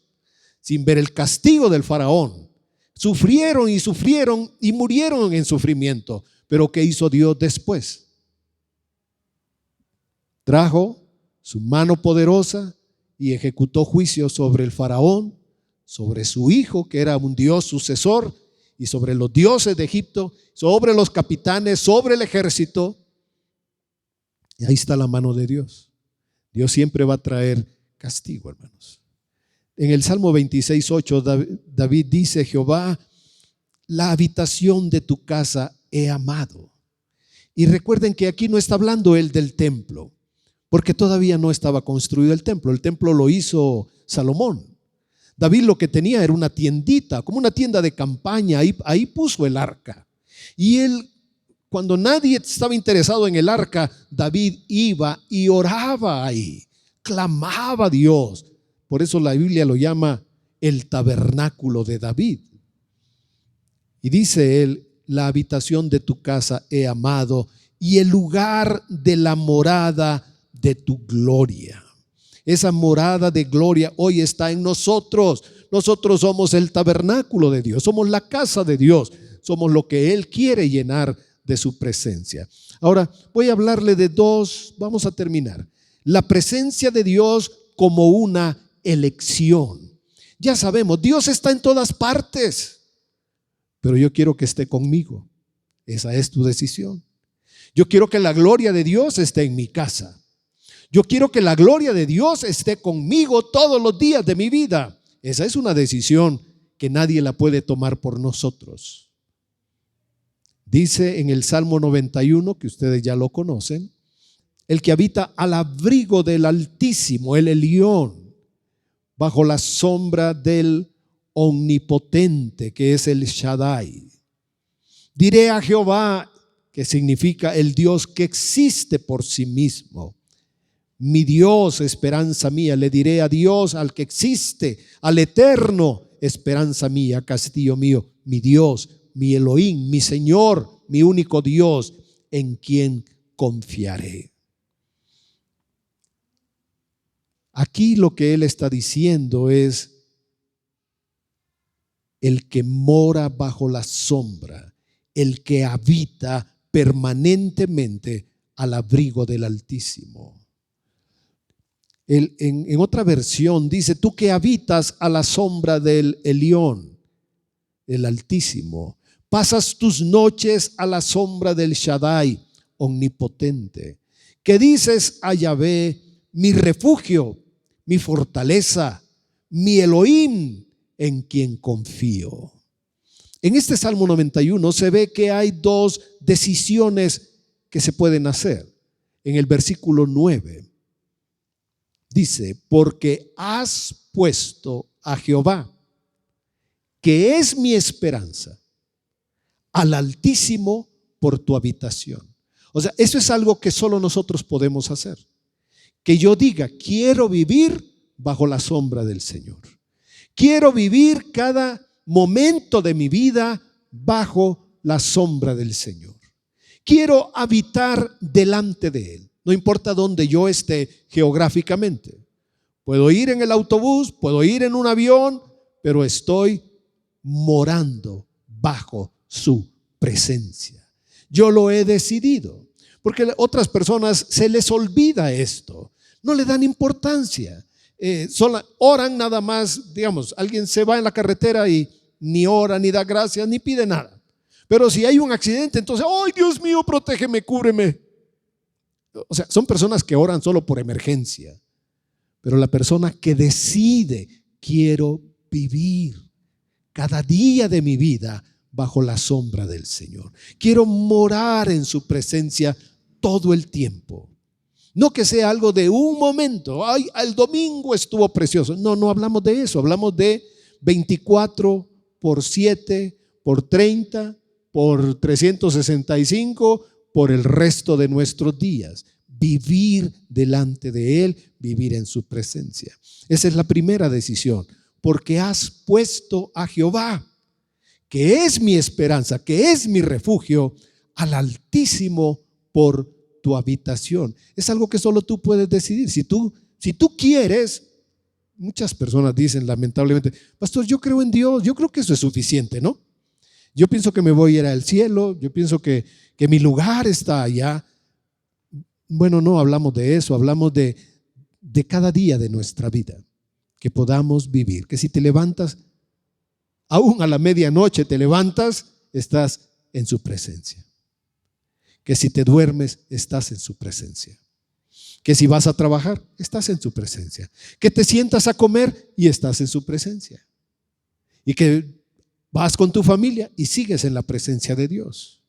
[SPEAKER 1] sin ver el castigo del faraón. Sufrieron y murieron en sufrimiento, Pero ¿qué hizo Dios después? Trajo su mano poderosa y ejecutó juicio sobre el faraón, sobre su hijo, que era un dios sucesor, y sobre los dioses de Egipto, sobre los capitanes, sobre el ejército. Y ahí está la mano de Dios. Dios siempre va a traer castigo, hermanos. En el Salmo 26:8, David dice: Jehová, la habitación de tu casa he amado. Y recuerden que aquí no está hablando él del templo, porque todavía no estaba construido el templo. El templo lo hizo Salomón. David lo que tenía era una tiendita, como una tienda de campaña. Ahí puso el arca. Y él, cuando nadie estaba interesado en el arca, David iba y oraba ahí, clamaba a Dios. Por eso la Biblia lo llama el tabernáculo de David. Y dice él: la habitación de tu casa he amado, y el lugar de la morada de tu gloria. Esa morada de gloria hoy está en nosotros. Nosotros somos el tabernáculo de Dios, somos la casa de Dios, somos lo que Él quiere llenar de su presencia. Ahora voy a hablarle de dos, vamos a terminar. La presencia de Dios como una elección. Ya sabemos, Dios está en todas partes, pero yo quiero que esté conmigo. Esa es tu decisión. Yo quiero que la gloria de Dios esté en mi casa. Yo quiero que la gloria de Dios esté conmigo todos los días de mi vida. Esa es una decisión que nadie la puede tomar por nosotros. Dice en el Salmo 91, que ustedes ya lo conocen: el que habita al abrigo del Altísimo, el Elión, bajo la sombra del Omnipotente, que es el Shaddai. Diré a Jehová, que significa el Dios que existe por sí mismo: mi Dios, esperanza mía. Le diré a Dios, al que existe, al eterno: esperanza mía, castillo mío, mi Dios, mi Elohim, mi Señor, mi único Dios, en quien confiaré. Aquí lo que él está diciendo es: el que mora bajo la sombra, el que habita permanentemente al abrigo del Altísimo. En otra versión dice: tú que habitas a la sombra del Elión, el Altísimo, pasas tus noches a la sombra del Shaddai, omnipotente, que dices a Yahvé: mi refugio, mi fortaleza, mi Elohim, en quien confío. En este Salmo 91 se ve que hay dos decisiones que se pueden hacer. En el versículo 9 dice: porque has puesto a Jehová, que es mi esperanza, al Altísimo por tu habitación. O sea, eso es algo que solo nosotros podemos hacer. Que yo diga: quiero vivir bajo la sombra del Señor. Quiero vivir cada momento de mi vida bajo la sombra del Señor. Quiero habitar delante de Él. No importa dónde yo esté geográficamente. Puedo ir en el autobús, puedo ir en un avión, pero estoy morando bajo su presencia. Yo lo he decidido, porque a otras personas se les olvida esto, no le dan importancia. Oran nada más, digamos, alguien se va en la carretera y ni ora, ni da gracias, ni pide nada. Pero si hay un accidente, entonces: ¡ay, Dios mío, protégeme, cúbreme! O sea, son personas que oran solo por emergencia. Pero la persona que decide: quiero vivir cada día de mi vida bajo la sombra del Señor, quiero morar en su presencia todo el tiempo. No que sea algo de un momento: ay, el domingo estuvo precioso. No hablamos de eso. Hablamos de 24 por 7 por 30 por 365 por el resto de nuestros días. Vivir delante de Él, vivir en su presencia. Esa es la primera decisión. Porque has puesto a Jehová, que es mi esperanza, que es mi refugio, al Altísimo por tu habitación. Es algo que solo tú puedes decidir. Si tú quieres. Muchas personas dicen lamentablemente: pastor, yo creo en Dios, yo creo que eso es suficiente, ¿no? Yo pienso que me voy a ir al cielo, yo pienso que mi lugar está allá. Bueno, no hablamos de eso, hablamos de cada día de nuestra vida, que podamos vivir, que si te levantas, aún a la medianoche te levantas, estás en su presencia. Que si te duermes, estás en su presencia. Que si vas a trabajar, estás en su presencia. Que te sientas a comer y estás en su presencia. Y que vas con tu familia y sigues en la presencia de Dios.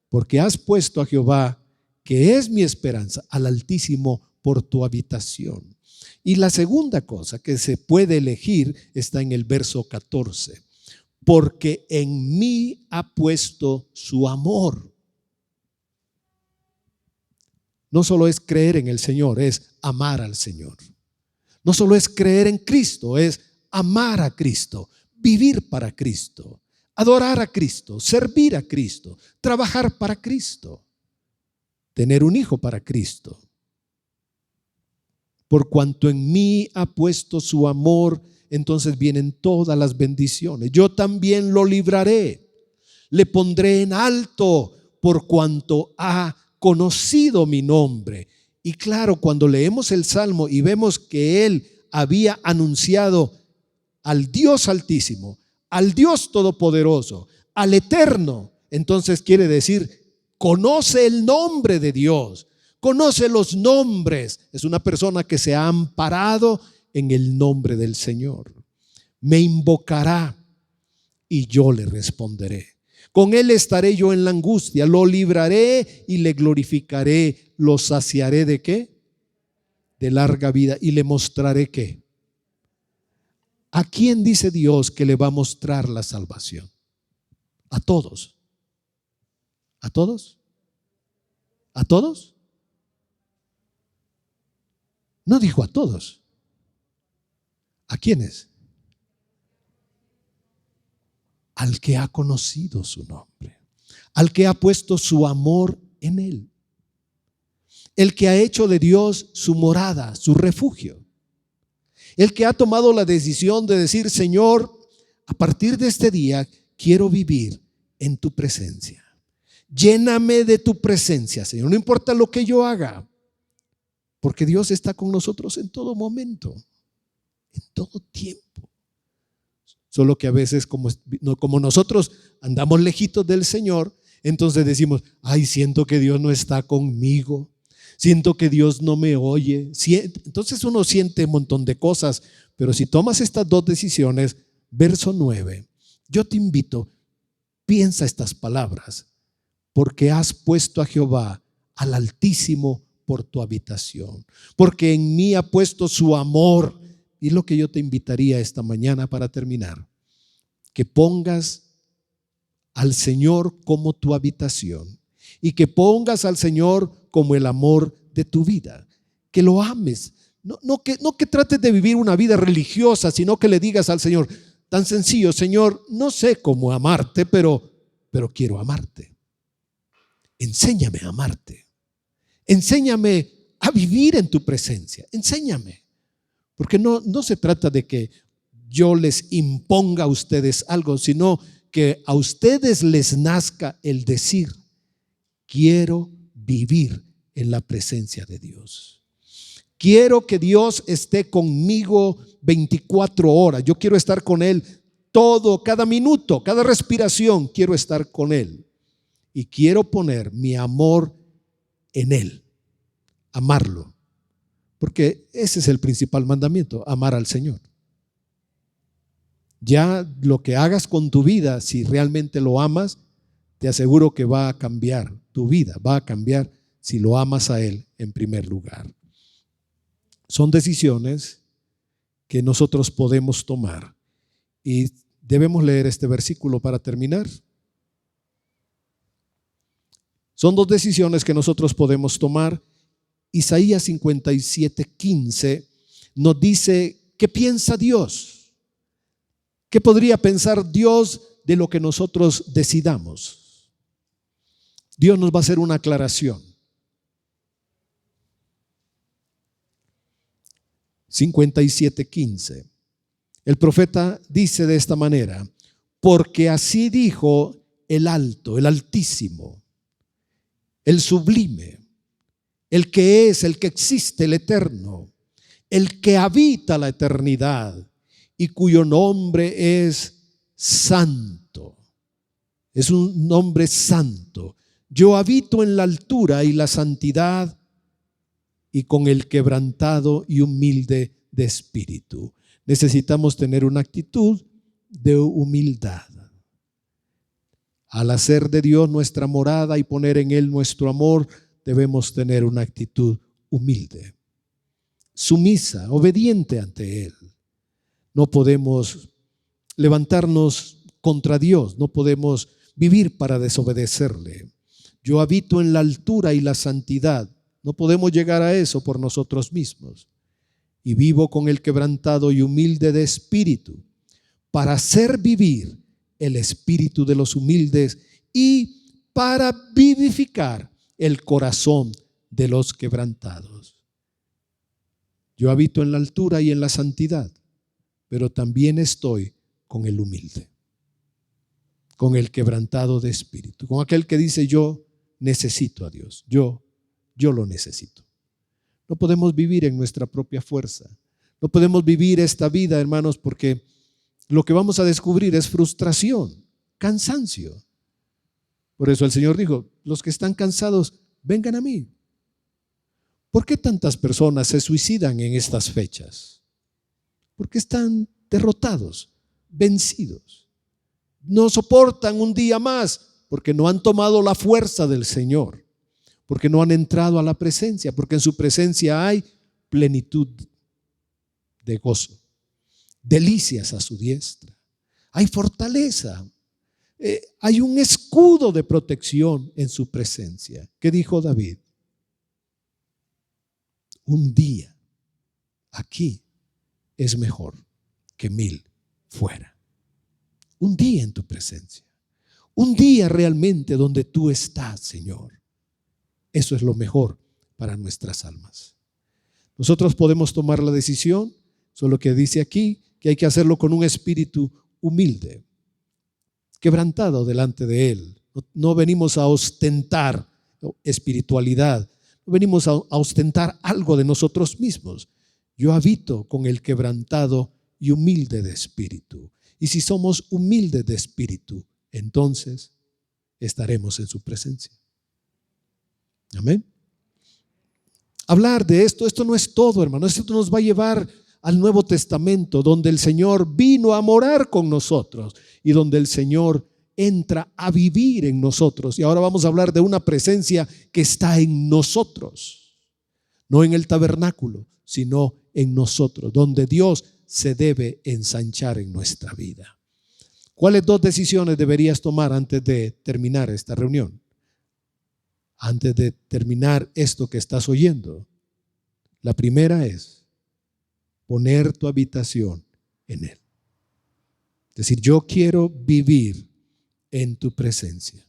[SPEAKER 1] Porque has puesto a Jehová, que es mi esperanza, al Altísimo por tu habitación. Y la segunda cosa que se puede elegir está en el verso 14. Porque en mí ha puesto su amor. No solo es creer en el Señor, es amar al Señor. No solo es creer en Cristo, es amar a Cristo, vivir para Cristo, adorar a Cristo, servir a Cristo, trabajar para Cristo, tener un hijo para Cristo. Por cuanto en mí ha puesto su amor, entonces vienen todas las bendiciones. Yo también lo libraré, le pondré en alto por cuanto ha conocido mi nombre. Y claro, cuando leemos el Salmo y vemos que él había anunciado al Dios Altísimo, al Dios Todopoderoso, al Eterno, entonces quiere decir, conoce el nombre de Dios, conoce los nombres. Es una persona que se ha amparado en el nombre del Señor. Me invocará y yo le responderé. Con él estaré yo en la angustia, lo libraré y le glorificaré, lo saciaré ¿de qué? De larga vida y le mostraré ¿qué? ¿A quién dice Dios que le va a mostrar la salvación? A todos. ¿A todos? ¿A todos? No dijo a todos. ¿A quiénes? Al que ha conocido su nombre, al que ha puesto su amor en él, el que ha hecho de Dios su morada, su refugio, el que ha tomado la decisión de decir, Señor, a partir de este día quiero vivir en tu presencia. Lléname de tu presencia, Señor, no importa lo que yo haga, porque Dios está con nosotros en todo momento, en todo tiempo. Solo que a veces como nosotros andamos lejitos del Señor, entonces decimos, ay, siento que Dios no está conmigo, siento que Dios no me oye. Entonces uno siente un montón de cosas, pero si tomas estas dos decisiones, verso 9, yo te invito, piensa estas palabras, porque has puesto a Jehová, al Altísimo, por tu habitación, porque en mí ha puesto su amor. Y lo que yo te invitaría esta mañana para terminar, que pongas al Señor como tu habitación y que pongas al Señor como el amor de tu vida, que lo ames, no que trates de vivir una vida religiosa, sino que le digas al Señor, tan sencillo, Señor, no sé cómo amarte, pero quiero amarte. Enséñame a amarte, enséñame a vivir en tu presencia, enséñame. Porque no se trata de que yo les imponga a ustedes algo, sino que a ustedes les nazca el decir, quiero vivir en la presencia de Dios. Quiero que Dios esté conmigo 24 horas. Yo quiero estar con Él todo, cada minuto, cada respiración, quiero estar con Él. Y quiero poner mi amor en Él, amarlo. Porque ese es el principal mandamiento, amar al Señor. Ya lo que hagas con tu vida, si realmente lo amas, te aseguro que va a cambiar tu vida, va a cambiar si lo amas a Él en primer lugar. Son decisiones que nosotros podemos tomar y debemos leer este versículo para terminar. Son dos decisiones que nosotros podemos tomar. Isaías 57:15 nos dice, ¿qué piensa Dios? ¿Qué podría pensar Dios de lo que nosotros decidamos? Dios nos va a hacer una aclaración. 57:15. El profeta dice de esta manera, porque así dijo el Alto, el Altísimo, el Sublime, el que es, el que existe, el Eterno, el que habita la eternidad y cuyo nombre es Santo. Es un nombre santo. Yo habito en la altura y la santidad y con el quebrantado y humilde de espíritu. Necesitamos tener una actitud de humildad. Al hacer de Dios nuestra morada y poner en Él nuestro amor, debemos tener una actitud humilde, sumisa, obediente ante Él. No podemos levantarnos contra Dios, no podemos vivir para desobedecerle. Yo habito en la altura y la santidad. No podemos llegar a eso por nosotros mismos. Y vivo con el quebrantado y humilde de espíritu, para hacer vivir el espíritu de los humildes y para vivificar el corazón de los quebrantados. Yo habito en la altura y en la santidad, pero también estoy con el humilde, con el quebrantado de espíritu, con aquel que dice: yo necesito a Dios, yo lo necesito. No podemos vivir en nuestra propia fuerza, no podemos vivir esta vida, hermanos, porque lo que vamos a descubrir es frustración, cansancio. Por eso el Señor dijo: los que están cansados, vengan a mí. ¿Por qué tantas personas se suicidan en estas fechas? Porque están derrotados, vencidos. No soportan un día más porque no han tomado la fuerza del Señor, porque no han entrado a la presencia, porque en su presencia hay plenitud de gozo, delicias a su diestra, hay fortaleza, hay un escudo de protección en su presencia. ¿Qué dijo David? Un día aquí es mejor que 1000 fuera. Un día en tu presencia, un día realmente donde tú estás, Señor. Eso es lo mejor para nuestras almas. Nosotros podemos tomar la decisión, solo que dice aquí que hay que hacerlo con un espíritu humilde, quebrantado delante de Él. No venimos a ostentar espiritualidad, no venimos a ostentar algo de nosotros mismos. Yo habito con el quebrantado y humilde de espíritu. Y si somos humildes de espíritu, entonces estaremos en su presencia. Amén. Hablar de esto no es todo, hermano. Esto nos va a llevar al Nuevo Testamento, donde el Señor vino a morar con nosotros y donde el Señor entra a vivir en nosotros. Y ahora vamos a hablar de una presencia que está en nosotros, no en el tabernáculo, sino en nosotros, donde Dios se debe ensanchar en nuestra vida. ¿Cuáles 2 decisiones deberías tomar antes de terminar esta reunión? Antes de terminar esto que estás oyendo. La primera es poner tu habitación en Él. Es decir, yo quiero vivir en tu presencia.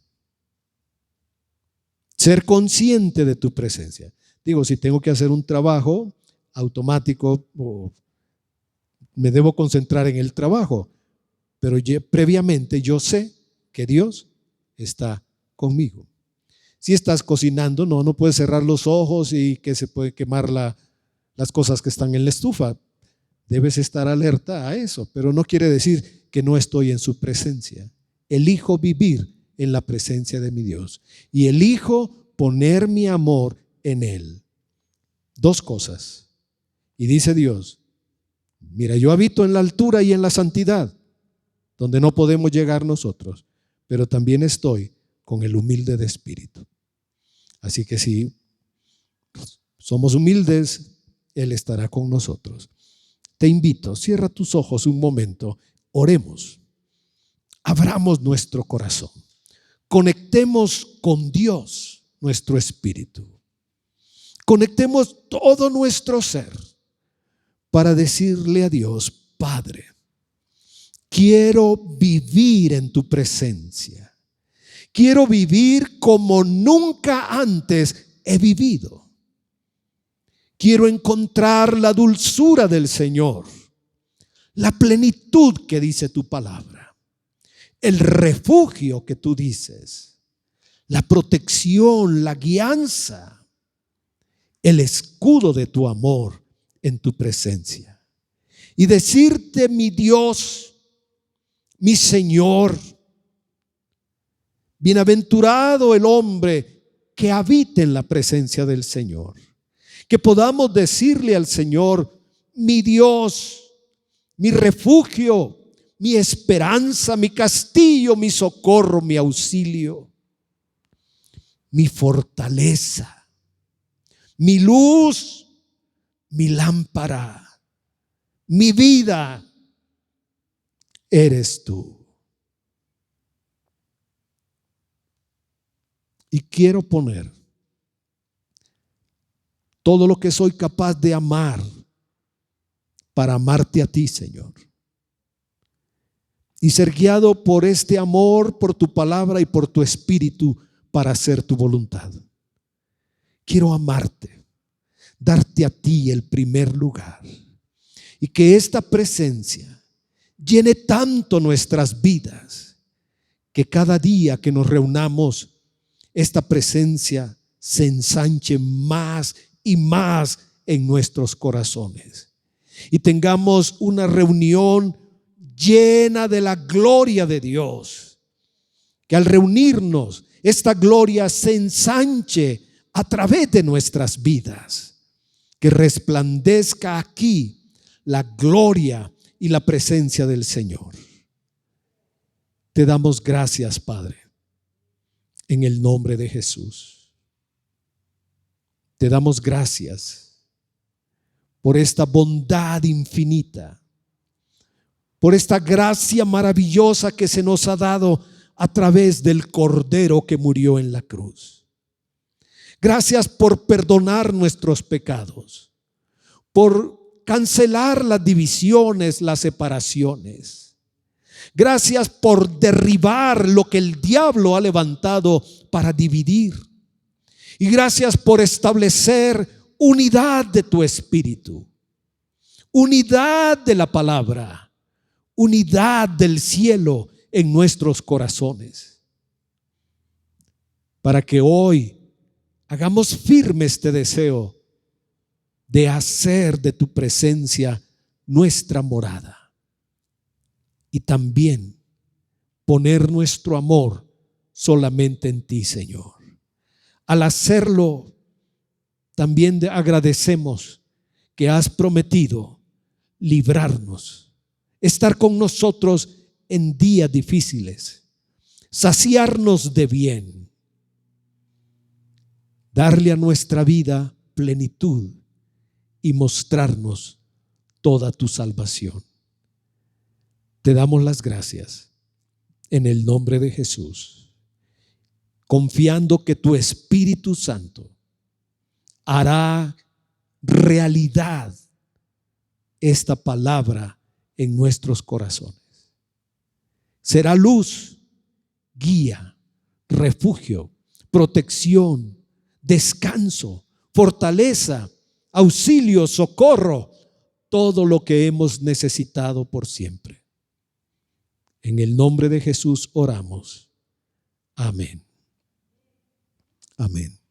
[SPEAKER 1] Ser consciente de tu presencia. Digo, si tengo que hacer un trabajo automático, me debo concentrar en el trabajo, pero previamente yo sé que Dios está conmigo. Si estás cocinando, no puedes cerrar los ojos y que se puede quemar las cosas que están en la estufa. Debes estar alerta a eso, pero no quiere decir que no estoy en su presencia. Elijo vivir en la presencia de mi Dios y elijo poner mi amor en Él. 2 cosas. Y dice Dios: mira, yo habito en la altura y en la santidad, donde no podemos llegar nosotros, pero también estoy con el humilde de espíritu. Así que si somos humildes, Él estará con nosotros. Te invito, cierra tus ojos un momento, oremos, abramos nuestro corazón, conectemos con Dios nuestro espíritu, conectemos todo nuestro ser para decirle a Dios: Padre, quiero vivir en tu presencia. Quiero vivir como nunca antes he vivido. Quiero encontrar la dulzura del Señor, la plenitud que dice tu palabra. el refugio que tú dices, la protección, la guianza, el escudo de tu amor en tu presencia. Y decirte, mi Dios, mi Señor, bienaventurado el hombre que habita en la presencia del Señor. Que podamos decirle al Señor, mi Dios, mi refugio, mi esperanza, mi castillo, mi socorro, mi auxilio, mi fortaleza, mi luz, mi lámpara, mi vida, eres tú. Y quiero poner todo lo que soy capaz de amar para amarte a ti, Señor. Y ser guiado por este amor, por tu palabra y por tu espíritu para hacer tu voluntad. Quiero amarte, darte a ti el primer lugar. Y que esta presencia llene tanto nuestras vidas, que cada día que nos reunamos, esta presencia se ensanche más y más en nuestros corazones. Y tengamos una reunión llena de la gloria de Dios. Que al reunirnos, esta gloria se ensanche a través de nuestras vidas. Que resplandezca aquí la gloria y la presencia del Señor. Te damos gracias, Padre, en el nombre de Jesús. Te damos gracias por esta bondad infinita, por esta gracia maravillosa que se nos ha dado a través del Cordero que murió en la cruz. Gracias por perdonar nuestros pecados, por cancelar las divisiones, las separaciones. Gracias por derribar lo que el diablo ha levantado para dividir. Y gracias por establecer unidad de tu espíritu, unidad de la palabra, unidad del cielo en nuestros corazones. Para que hoy hagamos firme este deseo de hacer de tu presencia nuestra morada. Y también poner nuestro amor solamente en ti, Señor. Al hacerlo, también agradecemos que has prometido librarnos, estar con nosotros en días difíciles, saciarnos de bien, darle a nuestra vida plenitud y mostrarnos toda tu salvación. Te damos las gracias en el nombre de Jesús, confiando que tu Espíritu Santo hará realidad esta palabra en nuestros corazones. Será luz, guía, refugio, protección, descanso, fortaleza, auxilio, socorro, todo lo que hemos necesitado por siempre. En el nombre de Jesús oramos. Amén. Amén.